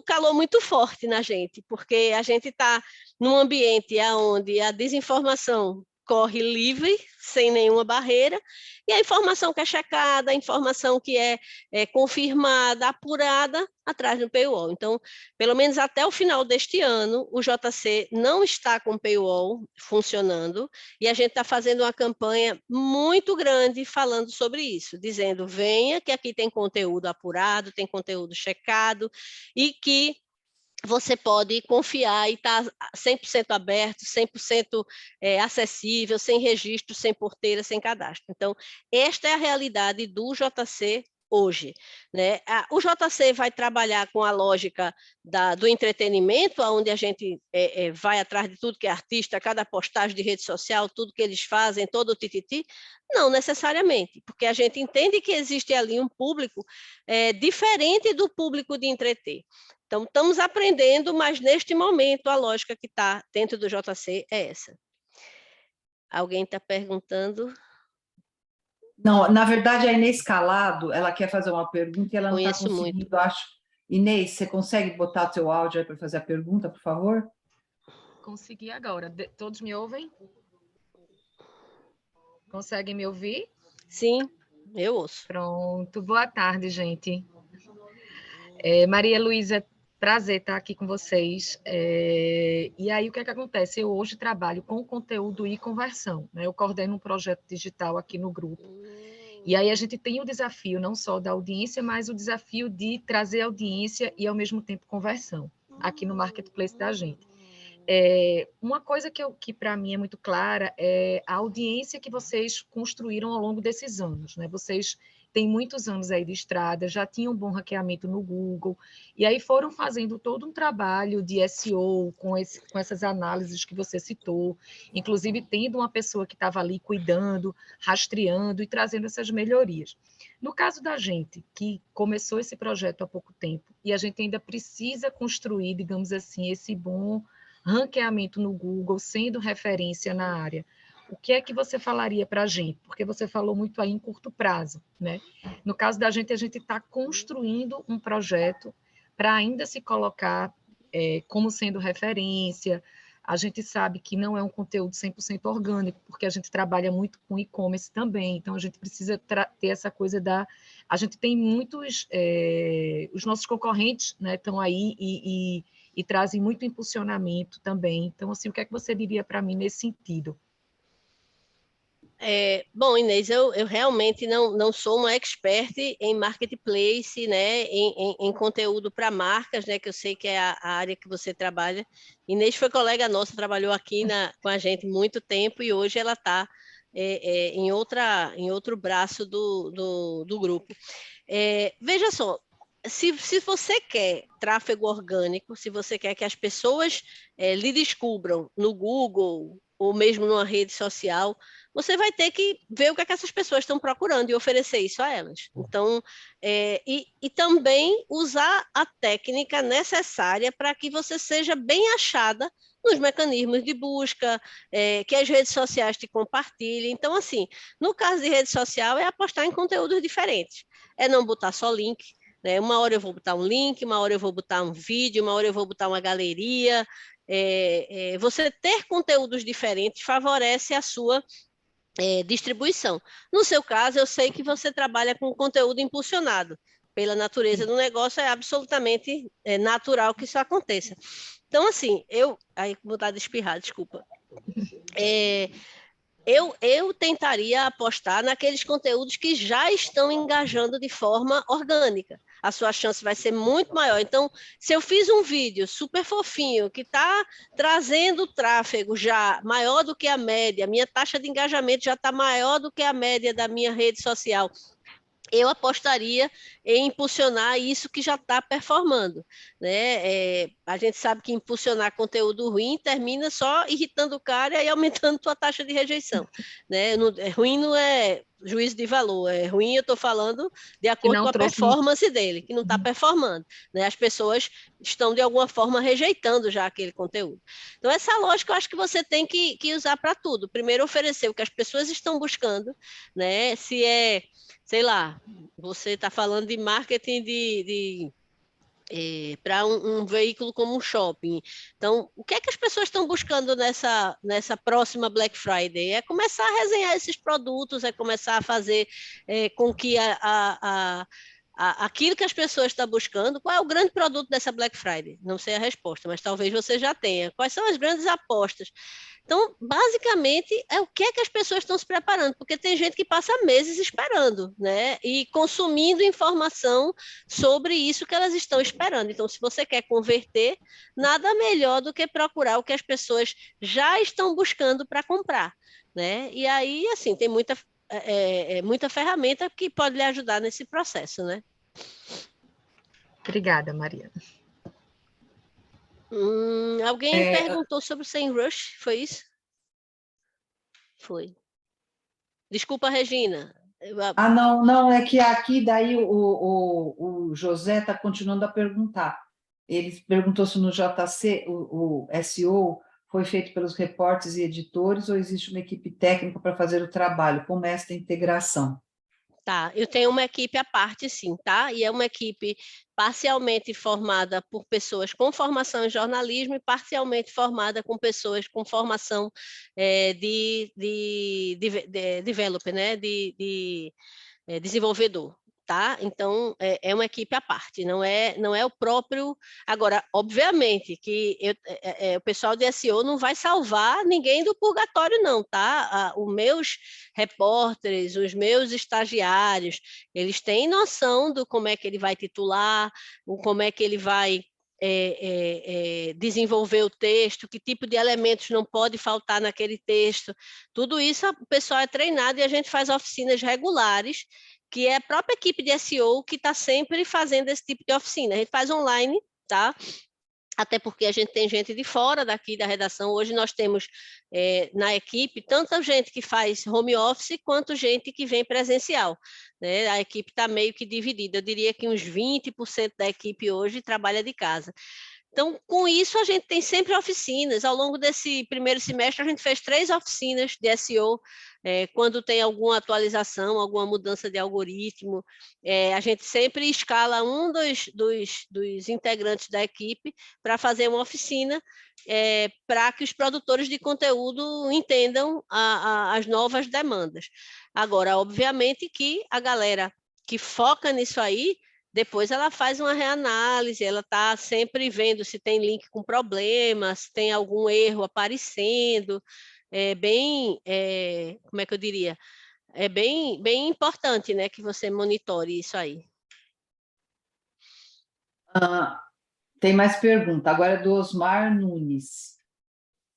S2: calou muito forte na gente, porque a gente está num ambiente onde a desinformação corre livre, sem nenhuma barreira, e a informação que é checada, a informação que é confirmada, apurada, atrás do paywall. Então, pelo menos até o final deste ano, o JC não está com o paywall funcionando, e a gente está fazendo uma campanha muito grande falando sobre isso, dizendo: venha, que aqui tem conteúdo apurado, tem conteúdo checado, e que você pode confiar e está 100% aberto, 100% acessível, sem registro, sem porteira, sem cadastro. Então, esta é a realidade do JC hoje, né? O JC vai trabalhar com a lógica do entretenimento, onde a gente vai atrás de tudo que é artista, cada postagem de rede social, tudo que eles fazem, todo o tititi? Não necessariamente, porque a gente entende que existe ali um público diferente do público de entreter. Então, estamos aprendendo, mas neste momento a lógica que está dentro do JC é essa. Alguém está perguntando?
S1: Não, na verdade, a Inês Calado, ela quer fazer uma pergunta e ela não está conseguindo, muito. Acho. Inês, você consegue botar seu áudio aí para fazer a pergunta, por favor?
S4: Consegui agora. Todos me ouvem? Conseguem me ouvir?
S2: Sim, eu ouço.
S4: Pronto. Boa tarde, gente. Maria Luísa, prazer estar aqui com vocês. E aí, o que é que acontece? Eu hoje trabalho com conteúdo e conversão, né? Eu coordeno um projeto digital aqui no grupo. E aí a gente tem o desafio não só da audiência, mas o desafio de trazer audiência e, ao mesmo tempo, conversão aqui no marketplace da gente. Uma coisa que para mim é muito clara é a audiência que vocês construíram ao longo desses anos, né? Vocês têm muitos anos aí de estrada, já tinham um bom ranqueamento no Google, e aí foram fazendo todo um trabalho de SEO com essas análises que você citou, inclusive tendo uma pessoa que estava ali cuidando, rastreando e trazendo essas melhorias. No caso da gente, que começou esse projeto há pouco tempo, e a gente ainda precisa construir, digamos assim, esse bom ranqueamento no Google, sendo referência na área, o que é que você falaria para a gente? Porque você falou muito aí em curto prazo, né? No caso da gente, a gente está construindo um projeto para ainda se colocar como sendo referência. A gente sabe que não é um conteúdo 100% orgânico, porque a gente trabalha muito com e-commerce também, então a gente precisa ter essa coisa da... A gente tem muitos... os nossos concorrentes, né, estão aí e trazem muito impulsionamento também. Então, assim, o que é que você diria para mim nesse sentido?
S2: Bom, Inês, eu realmente não sou uma expert em marketplace, né, em conteúdo para marcas, né, que eu sei que é a área que você trabalha. Inês foi colega nossa, trabalhou aqui com a gente muito tempo e hoje ela está em outro braço do grupo. Veja só, se você quer tráfego orgânico, se você quer que as pessoas lhe descubram no Google ou mesmo numa rede social, você vai ter que ver o que é que essas pessoas estão procurando e oferecer isso a elas. Então, e também usar a técnica necessária para que você seja bem achada nos mecanismos de busca, que as redes sociais te compartilhem. Então, assim, no caso de rede social, é apostar em conteúdos diferentes. É não botar só link, né? Uma hora eu vou botar um link, uma hora eu vou botar um vídeo, uma hora eu vou botar uma galeria. Você ter conteúdos diferentes favorece a sua distribuição. No seu caso, eu sei que você trabalha com conteúdo impulsionado. Pela natureza do negócio, é absolutamente natural que isso aconteça. Então, assim, Aí, vontade de espirrar, desculpa. Eu tentaria apostar naqueles conteúdos que já estão engajando de forma orgânica. A sua chance vai ser muito maior. Então, se eu fiz um vídeo super fofinho, que está trazendo tráfego já maior do que a média, minha taxa de engajamento já está maior do que a média da minha rede social, eu apostaria em impulsionar isso que já está performando, né? A gente sabe que impulsionar conteúdo ruim termina só irritando o cara e aumentando a taxa de rejeição, né? Ruim não é juízo de valor, é ruim, eu estou falando de acordo com a performance dele, que não está performando, né? As pessoas estão de alguma forma rejeitando já aquele conteúdo. Então essa lógica eu acho que você tem que usar para tudo. Primeiro oferecer o que as pessoas estão buscando, né? Se sei lá, você está falando de marketing para um veículo como um shopping. Então, o que é que as pessoas estão buscando nessa próxima Black Friday? É começar a resenhar esses produtos, é começar a fazer com que aquilo que as pessoas estão buscando. Qual é o grande produto dessa Black Friday? Não sei a resposta, mas talvez você já tenha. Quais são as grandes apostas? Então, basicamente, é o que é que as pessoas estão se preparando, porque tem gente que passa meses esperando, né? E consumindo informação sobre isso que elas estão esperando. Então, se você quer converter, nada melhor do que procurar o que as pessoas já estão buscando para comprar, né? E aí, assim, tem muita ferramenta que pode lhe ajudar nesse processo, né?
S4: Obrigada, Maria.
S2: Alguém perguntou sobre o SEMrush, foi isso? Foi. Desculpa, Regina.
S1: Não, é que aqui daí o José está continuando a perguntar. Ele perguntou se no JC o SEO foi feito pelos repórteres e editores ou existe uma equipe técnica para fazer o trabalho, como esta integração?
S2: Tá, eu tenho uma equipe à parte, sim, tá? E é uma equipe parcialmente formada por pessoas com formação em jornalismo e parcialmente formada com pessoas com formação de developer, né? De desenvolvedor. Tá? Então, é uma equipe à parte, não é o próprio... Agora, obviamente, que o pessoal de SEO não vai salvar ninguém do purgatório, não, tá? Os meus repórteres, os meus estagiários, eles têm noção do como é que ele vai titular, como é que ele vai desenvolver o texto, que tipo de elementos não pode faltar naquele texto. Tudo isso o pessoal é treinado e a gente faz oficinas regulares que é a própria equipe de SEO que está sempre fazendo esse tipo de oficina. A gente faz online, tá? Até porque a gente tem gente de fora daqui da redação. Hoje nós temos na equipe tanta gente que faz home office quanto gente que vem presencial, né? A equipe está meio que dividida. Eu diria que uns 20% da equipe hoje trabalha de casa. Então, com isso, a gente tem sempre oficinas. Ao longo desse primeiro semestre, a gente fez 3 oficinas de SEO. Quando tem alguma atualização, alguma mudança de algoritmo, a gente sempre escala um dos integrantes da equipe para fazer uma oficina, para que os produtores de conteúdo entendam as novas demandas. Agora, obviamente que a galera que foca nisso aí, depois ela faz uma reanálise, ela está sempre vendo se tem link com problema, se tem algum erro aparecendo. Como é que eu diria? É bem importante, né, que você monitore isso aí.
S1: Tem mais pergunta, agora é do Osmar Nunes.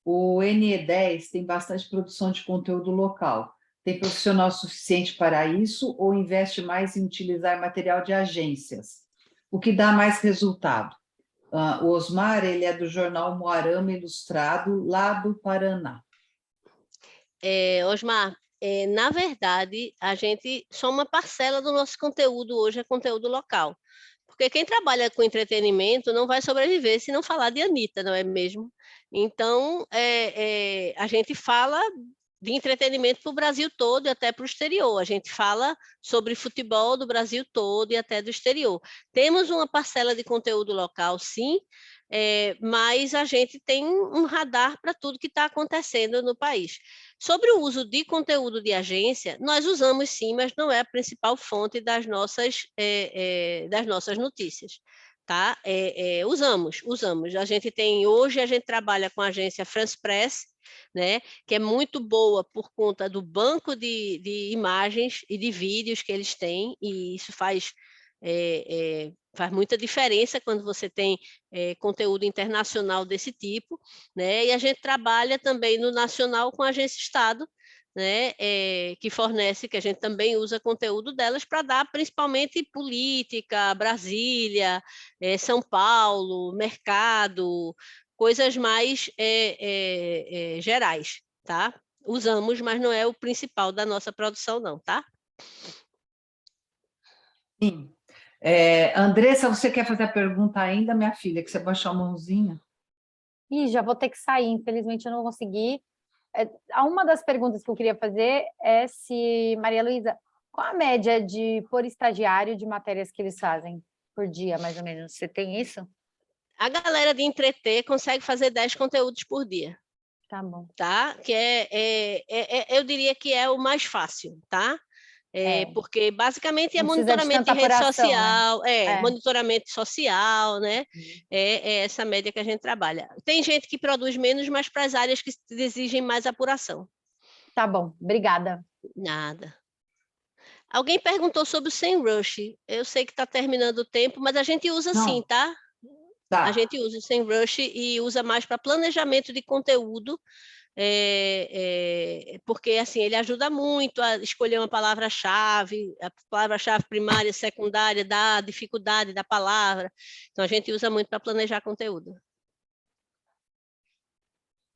S1: O NE10 tem bastante produção de conteúdo local. Tem profissional suficiente para isso ou investe mais em utilizar material de agências? O que dá mais resultado? O Osmar, ele é do jornal Moarama Ilustrado, lá do Paraná.
S2: Osmar, na verdade, a gente, só uma parcela do nosso conteúdo hoje é conteúdo local. Porque quem trabalha com entretenimento não vai sobreviver se não falar de Anitta, não é mesmo? Então, a gente fala de entretenimento para o Brasil todo e até para o exterior. A gente fala sobre futebol do Brasil todo e até do exterior. Temos uma parcela de conteúdo local, sim, mas a gente tem um radar para tudo que está acontecendo no país. Sobre o uso de conteúdo de agência, nós usamos sim, mas não é a principal fonte das nossas notícias. Tá? Usamos. Hoje a gente trabalha com a agência France Press, né, que é muito boa por conta do banco de imagens e de vídeos que eles têm, e isso faz muita diferença quando você tem conteúdo internacional desse tipo, né? E a gente trabalha também no nacional com a agência Estado, né, que fornece, que a gente também usa conteúdo delas para dar principalmente política, Brasília, São Paulo, mercado, coisas mais gerais, tá? Usamos, mas não é o principal da nossa produção, não, tá?
S1: Sim. Andressa, você quer fazer a pergunta ainda, minha filha, que você baixou a mãozinha?
S3: Já vou ter que sair, infelizmente eu não consegui. Uma das perguntas que eu queria fazer é se, Maria Luísa, qual a média por estagiário de matérias que eles fazem por dia, mais ou menos? Você tem isso?
S2: A galera de entreter consegue fazer 10 conteúdos por dia.
S3: Tá bom.
S2: Tá? Que eu diria que é o mais fácil, tá? Porque basicamente é monitoramento de rede social, né? Monitoramento social, né? É essa média que a gente trabalha. Tem gente que produz menos, mas para as áreas que exigem mais apuração.
S3: Tá bom, obrigada.
S2: Nada. Alguém perguntou sobre o SEMrush. Eu sei que está terminando o tempo, mas a gente usa sim, tá? A gente usa o SEMrush e usa mais para planejamento de conteúdo, porque assim, ele ajuda muito a escolher uma palavra-chave, a palavra-chave primária, secundária, da dificuldade da palavra. Então, a gente usa muito para planejar conteúdo.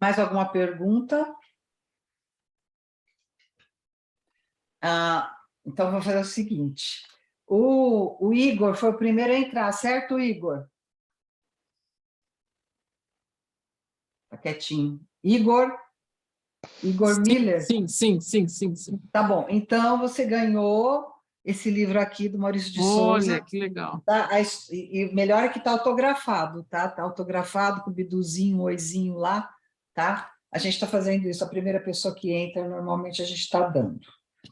S1: Mais alguma pergunta? Então, vou fazer o seguinte. O Igor foi o primeiro a entrar, certo, Igor? Está quietinho. Igor Miller?
S5: Sim.
S1: Tá bom, então você ganhou esse livro aqui do Maurício de Souza.
S5: Olha, que legal.
S1: Tá? E melhor é que está autografado, tá? Está autografado com o biduzinho, oizinho lá, tá? A gente está fazendo isso, a primeira pessoa que entra, normalmente a gente está dando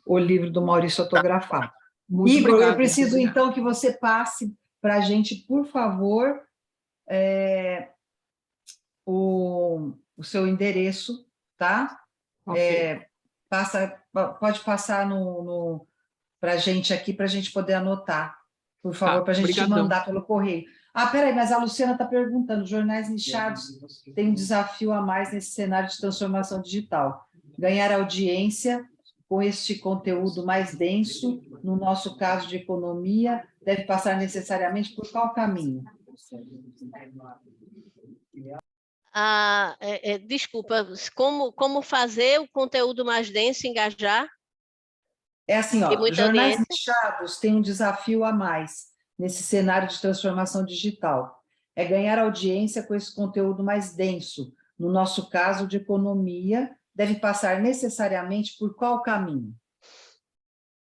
S1: o livro do Maurício autografado.
S5: Muito
S1: Igor,
S5: obrigado,
S1: eu preciso
S5: obrigado.
S1: então que você passe para a gente, por favor, o seu endereço, tá?
S5: Okay.
S1: Pode passar para a gente aqui, para a gente poder anotar, por favor, para a gente mandar pelo correio. Peraí, mas a Luciana está perguntando, jornais nichados têm um desafio a mais nesse cenário de transformação digital. Ganhar audiência com este conteúdo mais denso, no nosso caso de economia, deve passar necessariamente por qual caminho?
S2: Desculpa, como fazer o conteúdo mais denso engajar?
S1: É assim,
S2: Tem muita
S1: jornais
S2: audiência.
S1: nichados têm um desafio a mais nesse cenário de transformação digital. É ganhar audiência com esse conteúdo mais denso. No nosso caso, de economia, deve passar necessariamente por qual caminho?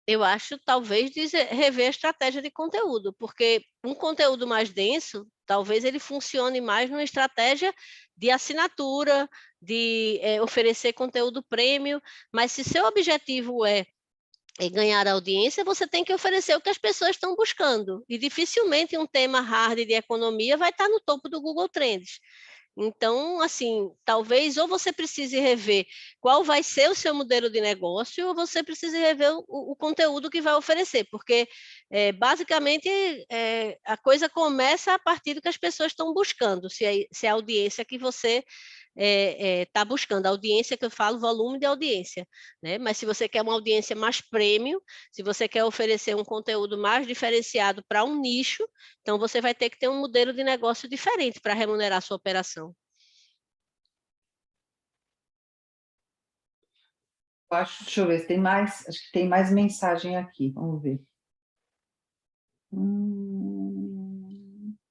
S2: Eu acho, talvez, rever a estratégia de conteúdo, porque um conteúdo mais denso, talvez ele funcione mais numa estratégia de assinatura, de oferecer conteúdo premium, mas se seu objetivo é ganhar audiência, você tem que oferecer o que as pessoas estão buscando, e dificilmente um tema hard de economia vai estar no topo do Google Trends. Então, assim, talvez ou você precise rever qual vai ser o seu modelo de negócio, ou você precise rever o conteúdo que vai oferecer, porque, basicamente, a coisa começa a partir do que as pessoas estão buscando, se é a audiência que você está buscando. A audiência que eu falo, volume de audiência, né? Mas se você quer uma audiência mais premium, se você quer oferecer um conteúdo mais diferenciado para um nicho, então você vai ter que ter um modelo de negócio diferente para remunerar a sua operação.
S1: Deixa eu ver se tem mais, acho que tem mais mensagem aqui, vamos ver.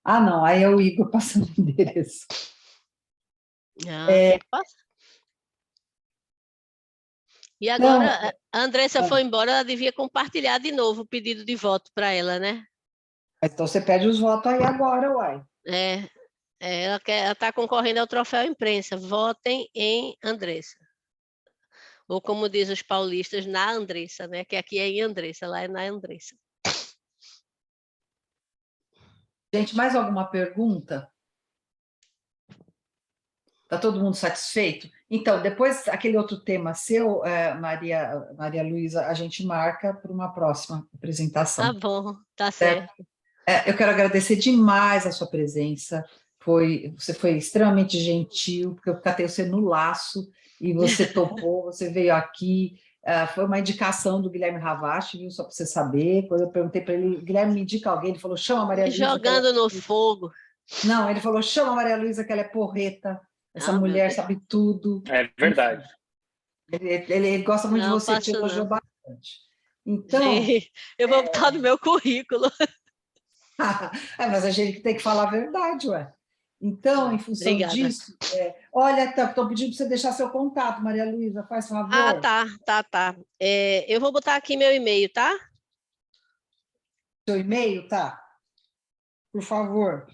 S1: Ah, não, aí é o Igor passando o endereço.
S2: Tem que passar. E agora, a Andressa foi embora, ela devia compartilhar de novo o pedido de voto para ela, né?
S1: Então você pede os votos aí agora, uai.
S2: Ela está concorrendo ao troféu imprensa. Votem em Andressa. Ou como diz os paulistas, na Andressa, né? Que aqui é em Andressa, lá é na Andressa.
S1: Gente, mais alguma pergunta? Está todo mundo satisfeito? Então, depois, aquele outro tema seu, Maria Luísa, a gente marca para uma próxima apresentação.
S2: Tá bom, tá certo.
S1: Eu quero agradecer demais a sua presença. Você foi extremamente gentil, porque eu catei você no laço e você topou, você veio aqui. Foi uma indicação do Guilherme Ravache, viu? Só para você saber. Quando eu perguntei para ele, Guilherme, me indica alguém, ele falou, chama a Maria Luísa.
S2: Jogando no fogo.
S1: Não, ele falou, chama a Maria Luísa, que ela é porreta. Essa mulher sabe tudo.
S5: É verdade.
S1: Ele gosta muito de você, te elogiou bastante. Então,
S2: eu vou botar no meu currículo.
S1: Mas a gente tem que falar a verdade, ué. Então, em função disso, olha, estão pedindo para você deixar seu contato, Maria Luísa, faz favor.
S2: Tá. Eu vou botar aqui meu e-mail, tá?
S1: Seu e-mail, tá? Por favor.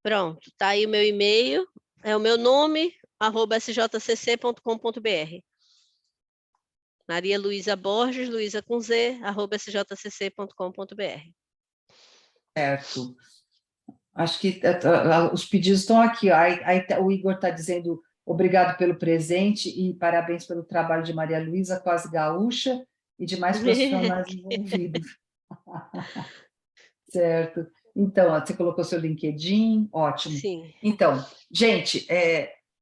S2: Pronto, tá aí o meu e-mail, é o meu nome, @sjcc.com.br. Maria Luísa Borges, Luísa com Z, @sjcc.com.br.
S1: Certo. Acho que os pedidos estão aqui. Aí o Igor está dizendo obrigado pelo presente e parabéns pelo trabalho de Maria Luísa, quase gaúcha, e demais profissionais envolvidos. Certo. Então, você colocou seu LinkedIn, ótimo.
S2: Sim.
S1: Então, gente,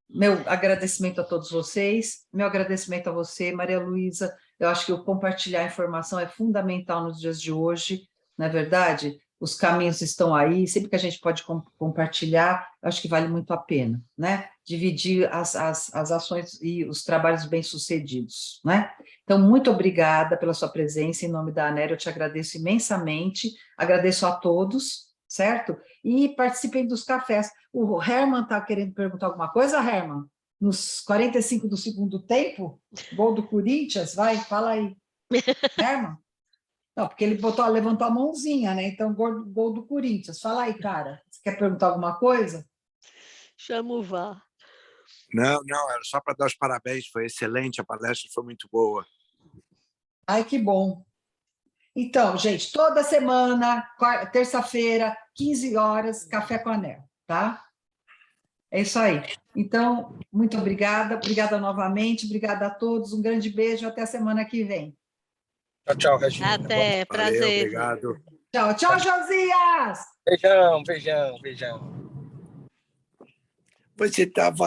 S1: meu agradecimento a todos vocês, meu agradecimento a você, Maria Luísa. Eu acho que o compartilhar informação é fundamental nos dias de hoje, não é verdade? Os caminhos estão aí, sempre que a gente pode compartilhar, eu acho que vale muito a pena, né? Dividir as ações e os trabalhos bem-sucedidos, né? Então, muito obrigada pela sua presença, em nome da ANER, eu te agradeço imensamente, agradeço a todos, certo? E participem dos cafés. O Herman está querendo perguntar alguma coisa, Herman? Nos 45 do segundo tempo? Gol do Corinthians? Vai, fala aí. Herman? Não, porque ele levantou a mãozinha, né? Então, gol do Corinthians. Fala aí, cara. Você quer perguntar alguma coisa?
S2: Chama o VAR.
S6: Não, era só para dar os parabéns. Foi excelente, a palestra foi muito boa.
S1: Ai, que bom. Então, gente, toda semana, terça-feira, 15 horas, Café com a ANER, tá? É isso aí. Então, muito obrigada novamente, obrigada a todos, um grande beijo, até a semana que vem.
S6: Tchau, Regina.
S2: Até, prazer.
S6: Valeu, obrigado.
S1: Tchau, Josias!
S5: Beijão.
S6: Você estava